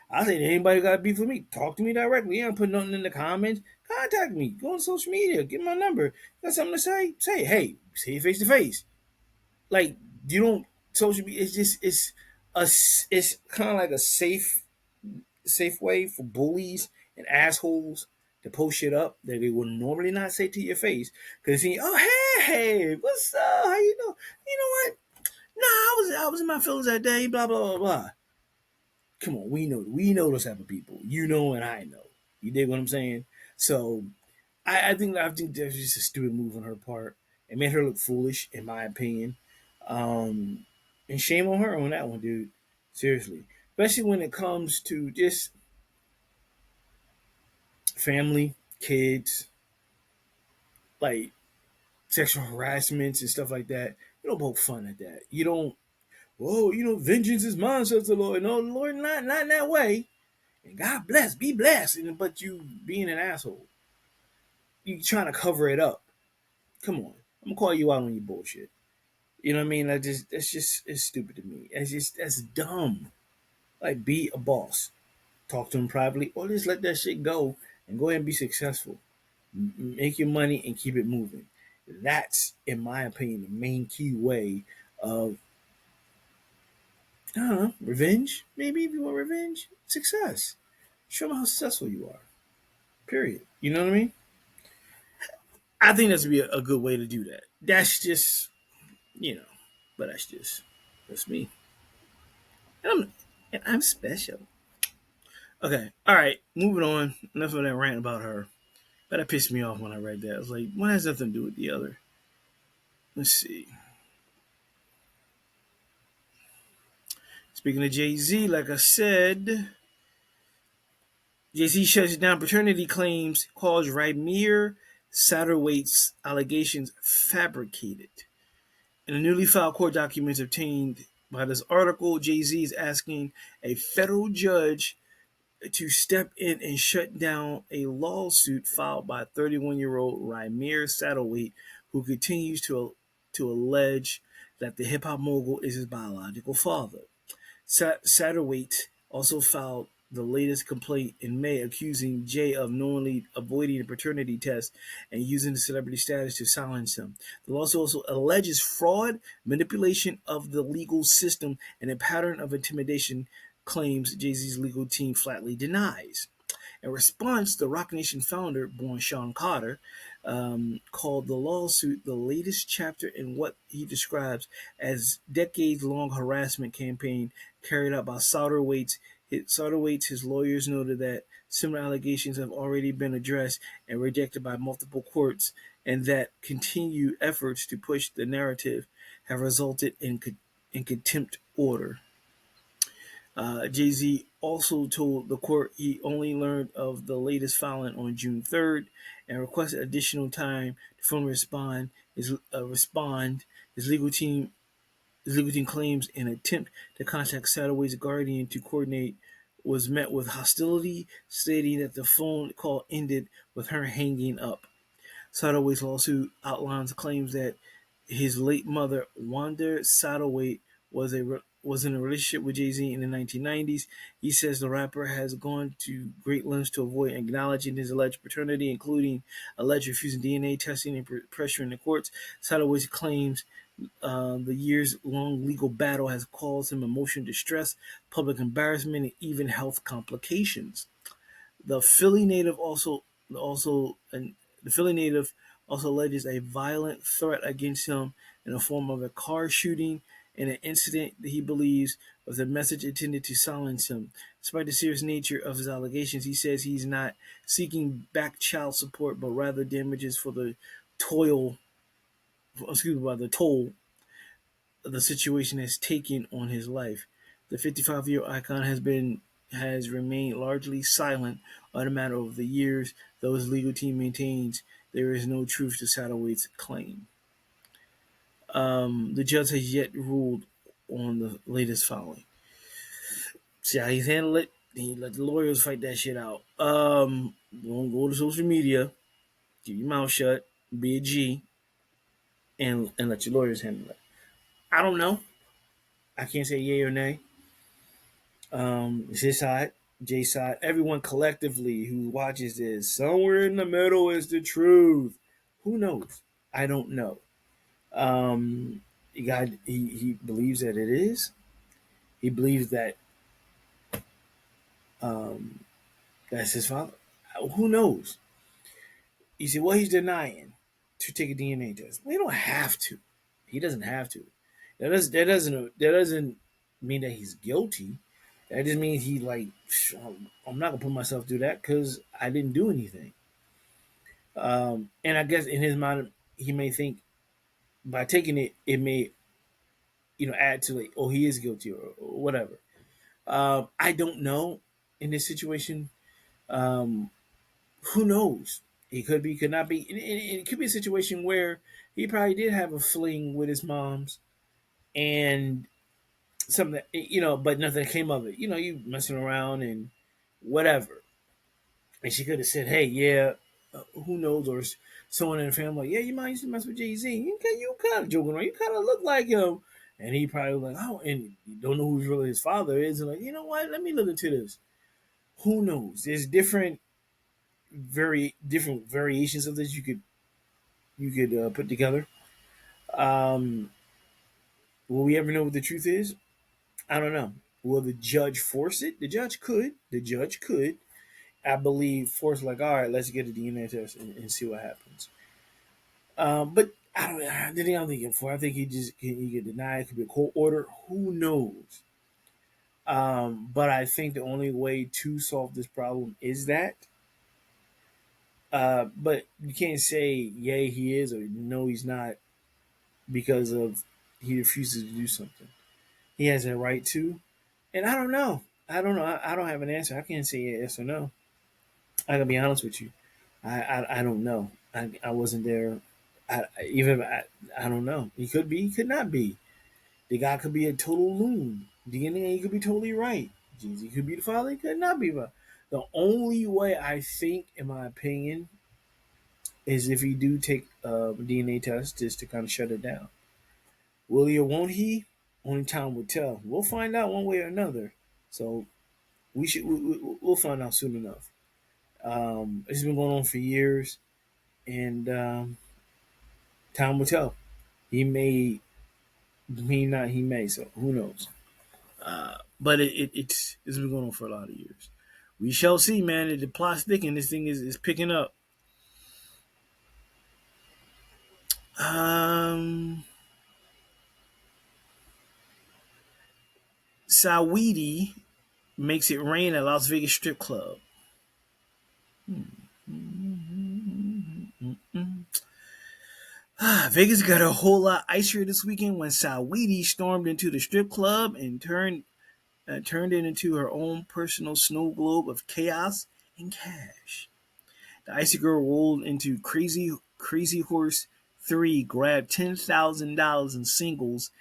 I say to anybody got beef with me, talk to me directly. You ain't put nothing in the comments. Contact me. Go on social media. Get my number. Got something to say? Say it. Hey, say it face to face. Like, you don't social media. It's kind of like a safe way for bullies and assholes to post shit up that they would normally not say to your face. Because see, oh hey, what's up? How you doing? You know what? Nah, I was in my feelings that day. Blah blah blah blah. Come on, we know those type of people. You know, and I know. You dig what I'm saying? So I think that's just a stupid move on her part. It made her look foolish, in my opinion. And shame on her on that one, dude. Seriously, especially when it comes to just family, kids, like sexual harassments and stuff like that. You don't poke fun at that. You don't. "Whoa, vengeance is mine," says the Lord. No, the Lord, not in that way. And God bless, be blessed. But you being an asshole, you trying to cover it up. Come on, I'm gonna call you out on your bullshit. You know what I mean? It's stupid to me. That's dumb. Like, be a boss. Talk to him privately, or just let that shit go and go ahead and be successful. Make your money and keep it moving. That's, in my opinion, the main key way of, I don't know, revenge. Maybe if you want revenge, success. Show them how successful you are. Period. You know what I mean? I think that's would be a good way to do that. That's just, you know, but that's me. And I'm special. Okay, all right, moving on. Enough of that rant about her. But that pissed me off when I read that. I was like, one has nothing to do with the other. Let's see. Speaking of Jay-Z, like I said, Jay-Z shuts down paternity claims, calls RYMIR Satterthwaite's allegations fabricated. In a newly filed court documents obtained by this article, Jay-Z is asking a federal judge to step in and shut down a lawsuit filed by 31-year-old RYMIR Satterthwaite, who continues to allege that the hip hop mogul is his biological father. Satterthwaite also filed the latest complaint in May, accusing Jay of knowingly avoiding a paternity test and using the celebrity status to silence him. The lawsuit also alleges fraud, manipulation of the legal system, and a pattern of intimidation, claims Jay-Z's legal team flatly denies. In response, the Roc Nation founder, born Sean Carter, called the lawsuit the latest chapter in what he describes as decades-long harassment campaign carried out by Satterthwaite. His lawyers noted that similar allegations have already been addressed and rejected by multiple courts, and that continued efforts to push the narrative have resulted in contempt order. Jay-Z also told the court he only learned of the latest filing on June 3rd and requested additional time to formally respond. His legal team claims an attempt to contact Satterthwaite's guardian to coordinate was met with hostility, stating that the phone call ended with her hanging up. Satterthwaite's lawsuit outlines claims that his late mother, Wanda Satterthwaite, was in a relationship with Jay-Z in the 1990s. He says the rapper has gone to great lengths to avoid acknowledging his alleged paternity, including alleged refusing DNA testing and pressuring the courts. Satterthwaite claims the years-long legal battle has caused him emotional distress, public embarrassment, and even health complications. The Philly native also and the Philly native also alleges a violent threat against him in the form of a car shooting and an incident that he believes was a message intended to silence him. Despite the serious nature of his allegations, he says he's not seeking back child support, but rather damages for the toll the situation has taken on his life. The 55-year icon has remained largely silent on the matter over the years, though his legal team maintains there is no truth to Satterthwaite's claim. The judge has yet ruled on the latest filing. See how he's handled it? He let the lawyers fight that shit out. Don't go to social media, keep your mouth shut, be a G, and let your lawyers handle it. I don't know. I can't say yay or nay. It's his side, Jay's side. Everyone collectively who watches this, somewhere in the middle is the truth. Who knows? I don't know. He believes that it is. He believes that um, that's his father. Who knows? You see, what he's denying to take a DNA test. We don't have to. He doesn't have to. That doesn't mean that he's guilty. That just means he like, I'm not gonna put myself through that because I didn't do anything. And I guess in his mind, he may think by taking it, it may add to like, oh, he is guilty or whatever. I don't know in this situation. Um, who knows? He could be, could not be. It could be a situation where he probably did have a fling with his mom's, and something, but nothing came of it. You messing around and whatever. And she could have said, "Hey, yeah, who knows?" Or someone in the family, like, "Yeah, you might used to mess with Jay-Z. You kind of joking around. You kind of look like him." And he probably was like, "Oh," and you don't know who's really his father is. And like, you know what? Let me look into this. Who knows? There's very different variations of this you could put together. Um, will we ever know what the truth is? I don't know. Will the judge force it? The judge could. The judge could. I believe force like, all right, let's get a DNA test and see what happens. But I don't. The thing I'm thinking for, I think he get denied. It could be a court order. Who knows? But I think the only way to solve this problem is that. But you can't say yay he is or no he's not because of he refuses to do something. He has a right to, and I don't know. I don't have an answer. I can't say yes or no. I gotta be honest with you. I don't know. I wasn't there. I don't know. He could be. He could not be. The guy could be a total loon. DNA could be totally right. Jeezy could be the father. He could not be. But the only way I think, in my opinion, is if he do take a DNA test just to kind of shut it down. Will he or won't he? Only time will tell. We'll find out one way or another. So we'll find out soon enough. It's been going on for years, and time will tell. He may not. He may. So who knows? But it's been going on for a lot of years. We shall see, man. The plot's thick, and this thing is picking up. Um, Saweetie makes it rain at Las Vegas strip club. Vegas got a whole lot icier this weekend when Saweetie stormed into the strip club and turned it into her own personal snow globe of chaos and cash. The Icy Girl rolled into Crazy Horse 3, grabbed $10,000 in singles,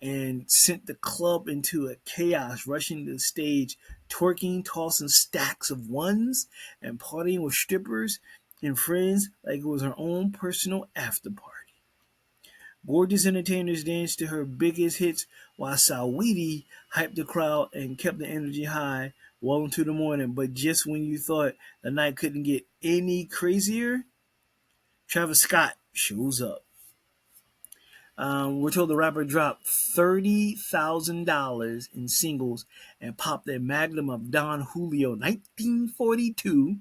and sent the club into a chaos, rushing to the stage, twerking, tossing stacks of ones, and partying with strippers and friends like it was her own personal after party. Gorgeous entertainers danced to her biggest hits while Saweetie hyped the crowd and kept the energy high well into the morning. But just when you thought the night couldn't get any crazier, Travis Scott shows up. We're told the rapper dropped $30,000 in singles and popped a magnum of Don Julio 1942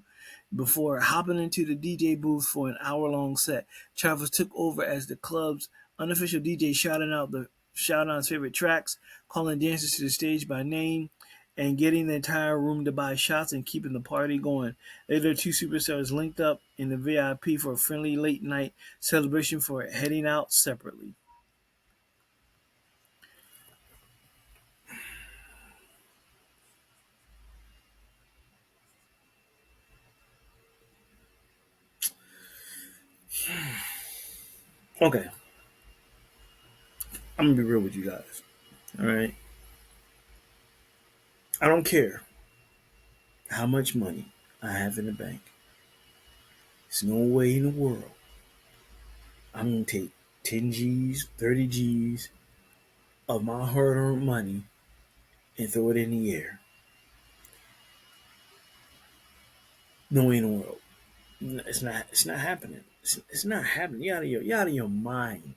before hopping into the DJ booth for an hour-long set. Travis took over as the club's unofficial DJ, shouting out his favorite tracks, calling dancers to the stage by name, and getting the entire room to buy shots and keeping the party going. Later, two superstars linked up in the VIP for a friendly late-night celebration for heading out separately. Okay, I'm gonna be real with you guys. All right, I don't care how much money I have in the bank. There's no way in the world I'm gonna take 10 G's, 30 G's of my hard-earned money and throw it in the air. No way in the world. It's not. It's not happening. It's not happening. You're out of your mind.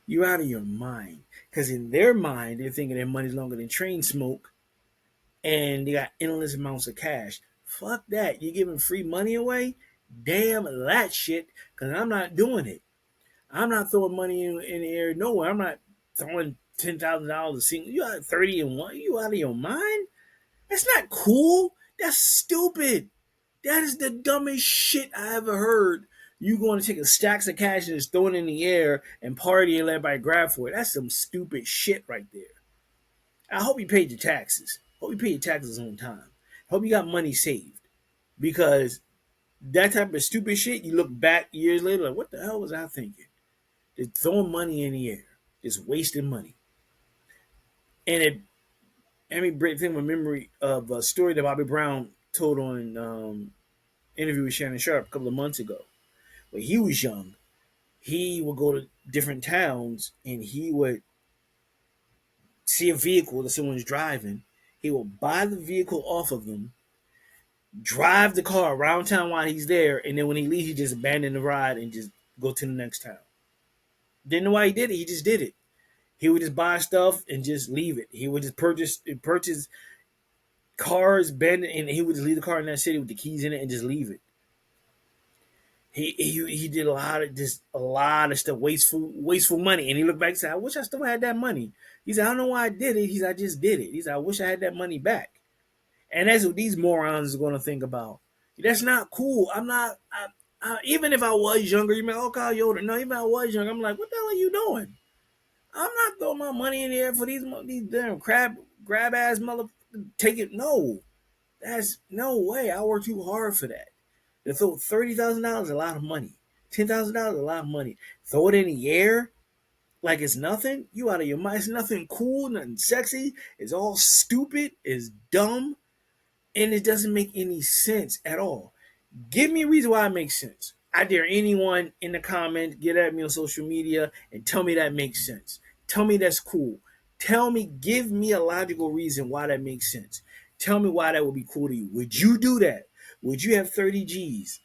You're out of your mind. Because in their mind, they're thinking their money's longer than train smoke, and they got endless amounts of cash. Fuck that. You're giving free money away? Damn that shit. Because I'm not doing it. I'm not throwing money in the air nowhere. I'm not throwing $10,000 a single. You got 30 and one. You out of your mind? That's not cool. That's stupid. That is the dumbest shit I ever heard. You going to take a stacks of cash and just throw it in the air and party and let everybody grab for it. That's some stupid shit right there. I hope you paid your taxes. Hope you paid your taxes on time. Hope you got money saved. Because that type of stupid shit, you look back years later, like, what the hell was I thinking? Just throwing money in the air. Just wasting money. And it I mean, bring think of a memory of a story that Bobby Brown told on interview with Shannon Sharp a couple of months ago. When he was young, he would go to different towns and he would see a vehicle that someone's driving. He will buy the vehicle off of them, drive the car around town while he's there, and then when he leaves, he just abandon the ride and just go to the next town. Didn't know why he did it. He just did it. He would just buy stuff and just leave it. He would just purchase cars, abandon, and he would just leave the car in that city with the keys in it and just leave it. He did a lot of stuff, wasteful money. And he looked back and said, I wish I still had that money. He said, I don't know why I did it. He said, I just did it. He said, I wish I had that money back. And that's what these morons are going to think about. That's not cool. I'm not, even if I was younger, you may, oh, Kyle, you're older. No, even if I was younger, I'm like, what the hell are you doing? I'm not throwing my money in there for these damn grab ass mother. Take it. No, that's no way. I work too hard for that. To throw $30,000 is a lot of money. $10,000 is a lot of money. Throw it in the air like it's nothing. You out of your mind. It's nothing cool, nothing sexy. It's all stupid. It's dumb, and it doesn't make any sense at all. Give me a reason why it makes sense. I dare anyone in the comments get at me on social media and tell me that makes sense. Tell me that's cool. Give me a logical reason why that makes sense. Tell me why that would be cool to you. Would you do that? Would you have 30 G's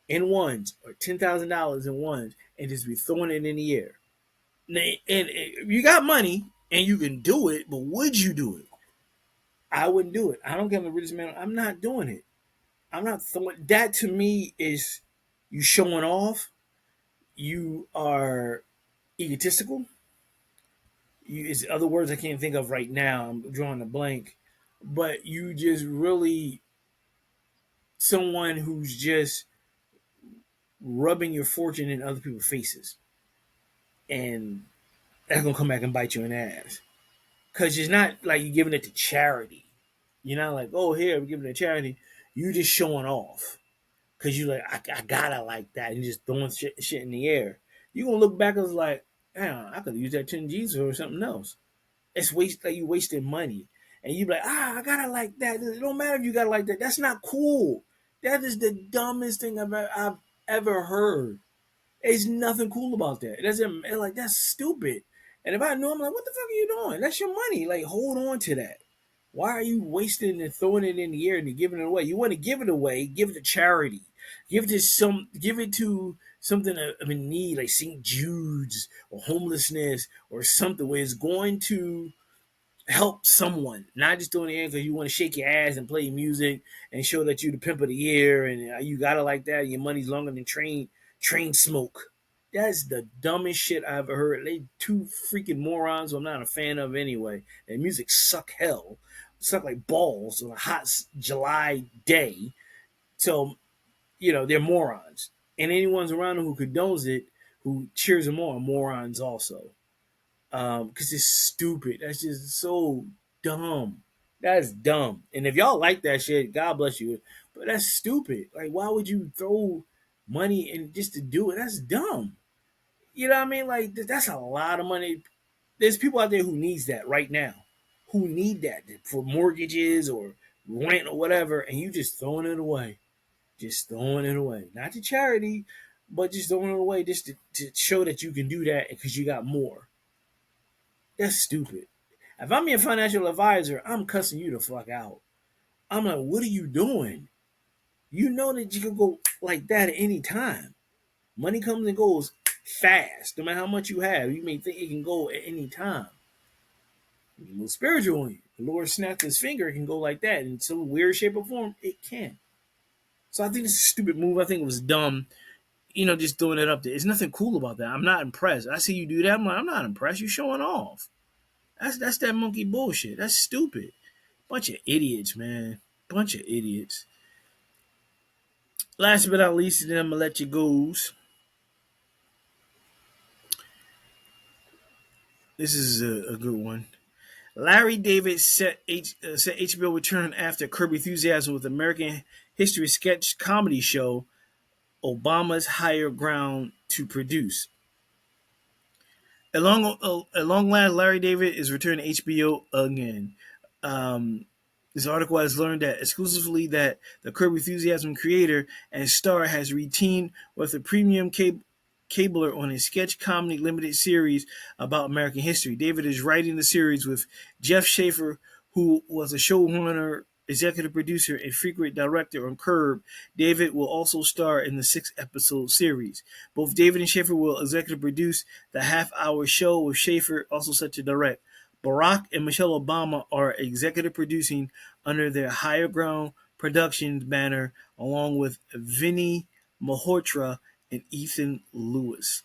in ones or $10,000 in ones and just be throwing it in the air? And you got money and you can do it, but would you do it? I wouldn't do it. I don't care if I'm the richest man. I'm not doing it. I'm not throwing that. To me is you showing off. You are egotistical. It's other words I can't think of right now. I'm drawing a blank, but you just really someone who's just rubbing your fortune in other people's faces, and that's gonna come back and bite you in the ass. Cause it's not like you're giving it to charity. You're not like, oh, here we're giving it to charity. You just showing off. Cause you like, I gotta like that, and just throwing shit in the air. You gonna look back and was like, damn, I could use that 10 G's for something else. It's like you wasting money. And you be like, I gotta like that. It don't matter if you gotta like that. That's not cool. That is the dumbest thing I've ever heard. There's nothing cool about that. It doesn't like that's stupid. And if I knew, I'm like, what the fuck are you doing? That's your money. Like, hold on to that. Why are you wasting and throwing it in the air and giving it away? You want to give it away, give it to charity. Give it to something of a need, like St. Jude's or homelessness or something where it's going to help someone, not just doing it because you want to shake your ass and play music and show that you the pimp of the year and you got it like that. And your money's longer than train smoke. That's the dumbest shit I've ever heard. They two freaking morons who I'm not a fan of anyway. Their music suck like balls on a hot July day. So, they're morons. And anyone's around them who condones it, who cheers them on, morons also. Because it's stupid. That's just so dumb. That's dumb. And if y'all like that shit, God bless you. But that's stupid. Like, why would you throw money in just to do it? That's dumb. You know what I mean? Like, that's a lot of money. There's people out there who needs that right now, who need that for mortgages or rent or whatever, and you just throwing it away. Just throwing it away. Not to charity, but just throwing it away just to show that you can do that because you got more. That's stupid. If I'm your financial advisor, I'm cussing you the fuck out. I'm like, what are you doing? You know that you can go like that at any time. Money comes and goes fast. No matter how much you have, you may think it can go at any time. A little spiritual on you. The Lord snapped his finger, it can go like that. In some weird shape or form, it can. So I think it's a stupid move. I think it was dumb. Just throwing it up there. There's nothing cool about that. I'm not impressed. I see you do that. I'm like, I'm not impressed. You're showing off. That's that monkey bullshit. That's stupid. Bunch of idiots, man. Bunch of idiots. Last but not least, then I'm gonna let you goes. This is a good one. Larry David said HBO return after Curb Enthusiasm with American History sketch comedy show Obama's Higher Ground to produce. At long last, Larry David is returning to HBO again. Um, this article has learned that exclusively that the Curb Enthusiasm creator and star has retained with a premium cabler on a sketch comedy limited series about American history. David is writing the series with Jeff Schaffer, who was a showrunner, executive producer, and frequent director on Curb. David will also star in the 6-episode series. Both David and Schaffer will executive produce the half-hour show, with Schaffer also set to direct. Barack and Michelle Obama are executive producing under their Higher Ground Productions banner, along with Vinny Malhotra and Ethan Lewis.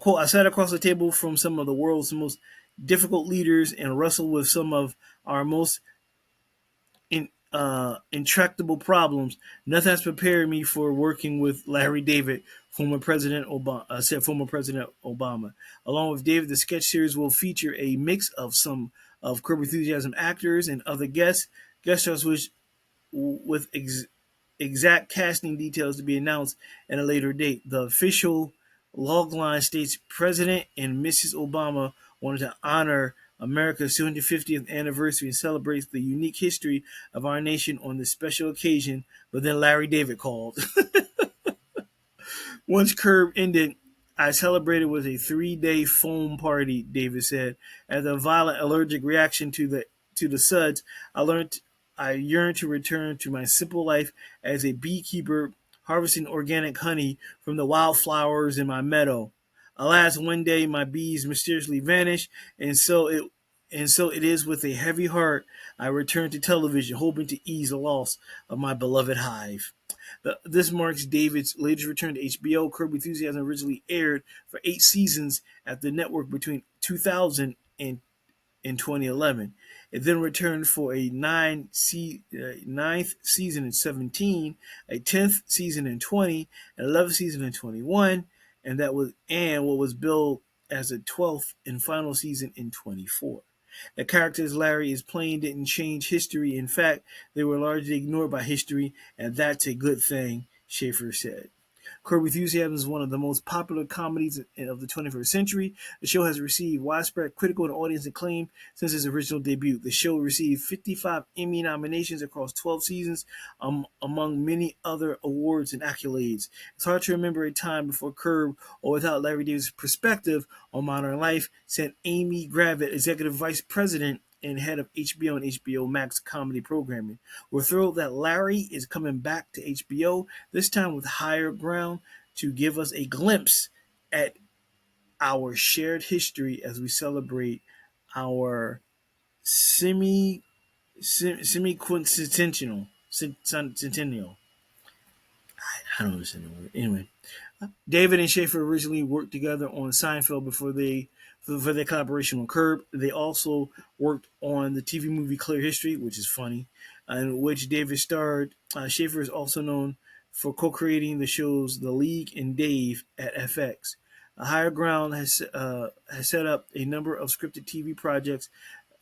Quote, I sat across the table from some of the world's most difficult leaders and wrestled with some of our most intractable problems. Nothing has prepared me for working with Larry David, said former President Obama. Along with David, the sketch series will feature a mix of some of Curb Enthusiasm actors and other guest stars, which with exact casting details to be announced at a later date. The official logline states President and Mrs. Obama wanted to honor America's 250th anniversary and celebrates the unique history of our nation on this special occasion, but then Larry David called. Once Curb ended, I celebrated with a 3-day foam party, David said. After a violent allergic reaction to the suds, I yearned to return to my simple life as a beekeeper, harvesting organic honey from the wildflowers in my meadow. Alas, one day my bees mysteriously vanished, and so it is with a heavy heart I return to television, hoping to ease the loss of my beloved hive. This marks David's latest return to HBO. Curb Enthusiasm originally aired for 8 seasons at the network between 2000 and in 2011. It then returned for a ninth season in 17, a 10th season in 20, an 11th season in 21, and what was billed as a 12th and final season in 24. The characters Larry is playing didn't change history. In fact, they were largely ignored by history, and that's a good thing, Schaffer said. Curb Enthusiasm is one of the most popular comedies of the 21st century. The show has received widespread critical and audience acclaim since its original debut. The show received 55 Emmy nominations across 12 seasons, among many other awards and accolades. It's hard to remember a time before Curb or without Larry David's perspective on modern life, said Amy Gravitt, Executive Vice President and head of HBO and HBO Max comedy programming. We're thrilled that Larry is coming back to HBO, this time with Higher Ground, to give us a glimpse at our shared history as we celebrate our semi-quincentennial centennial. I don't understand the word. Anyway, David and Schaffer originally worked together on Seinfeld for their collaboration on Curb. They also worked on the TV movie Clear History, which is funny, in which David starred. Schaffer is also known for co-creating the shows The League and Dave at FX. Higher Ground has set up a number of scripted TV projects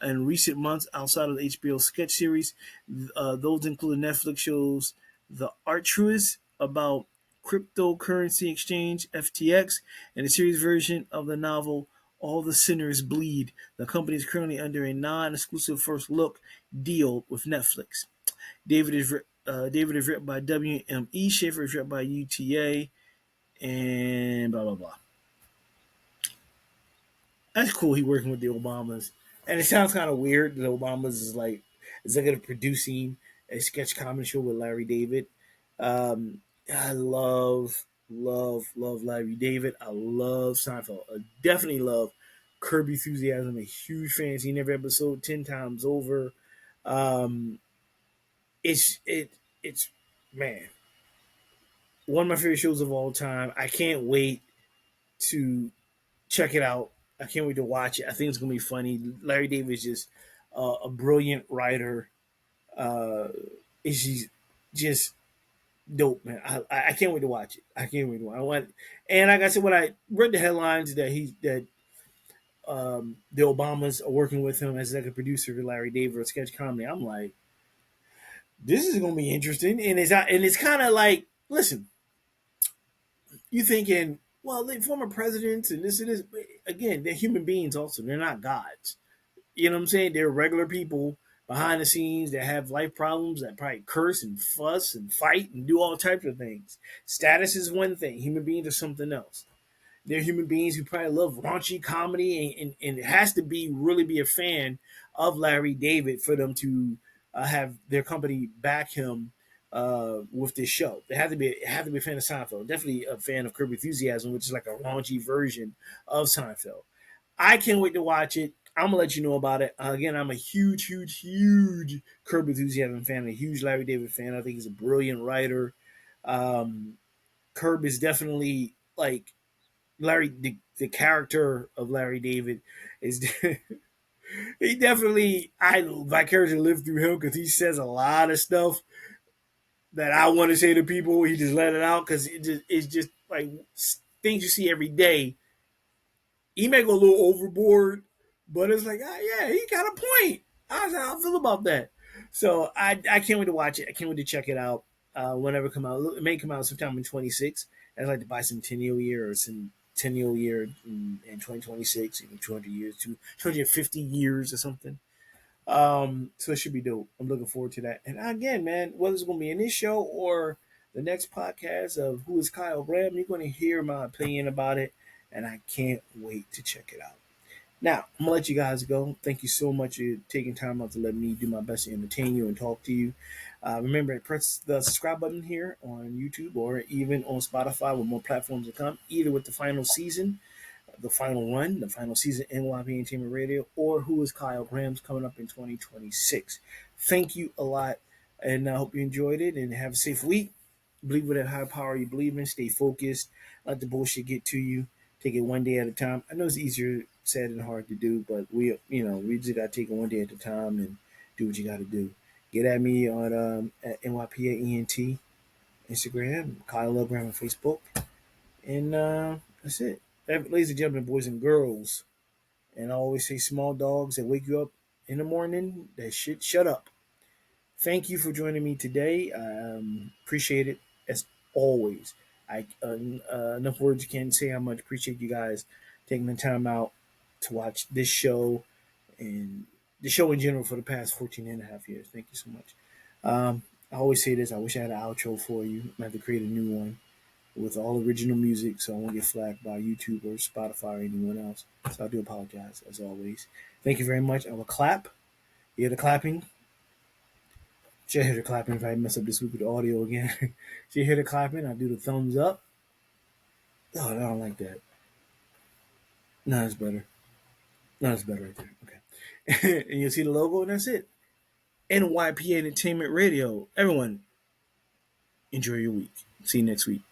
in recent months outside of the HBO sketch series. Those include Netflix shows The Artruist about cryptocurrency exchange FTX and a series version of the novel All the Sinners Bleed. The company is currently under a non-exclusive first look deal with Netflix. David is written by WME. Schaffer is written by UTA, and blah blah blah. That's cool. He working with the Obamas, and it sounds kind of weird that Obamas is like executive producing a sketch comedy show with Larry David. I love Larry David. I love Seinfeld. I definitely love Curb Enthusiasm. I'm a huge fan. Seen every episode 10 times over. Um, it's man, one of my favorite shows of all time. I can't wait to check it out. I can't wait to watch it. I think it's gonna be funny. Larry David is just a brilliant writer. Is just dope, man. I can't wait to watch it. I can't wait to watch it. And like I said, when I read the headlines that the Obamas are working with him as executive producer for Larry David or sketch comedy, I'm like, this is gonna be interesting. And it's kind of like, listen, you thinking, well, the former presidents and this and this. again, they're human beings also. They're not gods. You know what I'm saying? They're regular people behind the scenes that have life problems that probably curse and fuss and fight and do all types of things. Status is one thing. Human beings are something else. They're human beings who probably love raunchy comedy, and it has to be really be a fan of Larry David for them to have their company back him with this show. They have to be a fan of Seinfeld. Definitely a fan of Curb Your Enthusiasm, which is like a raunchy version of Seinfeld. I can't wait to watch it. I'm gonna let you know about it. Again, I'm a huge, huge, huge Curb Enthusiasm fan. A huge Larry David fan. I think he's a brilliant writer. Um, Curb is definitely like Larry. The character of Larry David is he definitely I vicariously live through him because he says a lot of stuff that I want to say to people. He just let it out because it's just like things you see every day. He may go a little overboard, but it's like, yeah, he got a point. How I feel about that. So I can't wait to watch it. I can't wait to check it out whenever it come out. It may come out September 26th. I'd like the bicentennial year or centennial year in 2026, 200 years, 250 years or something. So it should be dope. I'm looking forward to that. And again, man, whether it's going to be in this show or the next podcast of Who is Kyle Graham, you're going to hear my opinion about it, and I can't wait to check it out. Now, I'm going to let you guys go. Thank you so much for taking time out to let me do my best to entertain you and talk to you. Remember, press the subscribe button here on YouTube or even on Spotify with more platforms to come, either with the final season, the final run, the final season NYP Entertainment Radio, or Who is Kyle Graham's coming up in 2026. Thank you a lot, and I hope you enjoyed it and have a safe week. Believe with that higher power you believe in. Stay focused. Let the bullshit get to you. Take it one day at a time. I know it's easier said and hard to do, but we just gotta take it one day at a time and do what you gotta do. Get at me on at NYPAENT Instagram, Kyle Graham on Facebook, and that's it. Ladies and gentlemen, boys and girls, and I always say small dogs that wake you up in the morning, that shit shut up. Thank you for joining me today. Appreciate it as always. I enough words can't say how much appreciate you guys taking the time out to watch this show and the show in general for the past 14 and a half years. Thank you so much. I always say this. I wish I had an outro for you. I have to create a new one with all original music, so I won't get flagged by YouTube or Spotify or anyone else. So I do apologize, as always. Thank you very much. I will clap. You hear the clapping? Should hear the clapping if I mess up this week with the audio again. Should hear the clapping? I do the thumbs up. Oh, I don't like that. No, it's better. No, it's better right there. Okay. And you'll see the logo, and that's it. NYP Entertainment Radio. Everyone, enjoy your week. See you next week.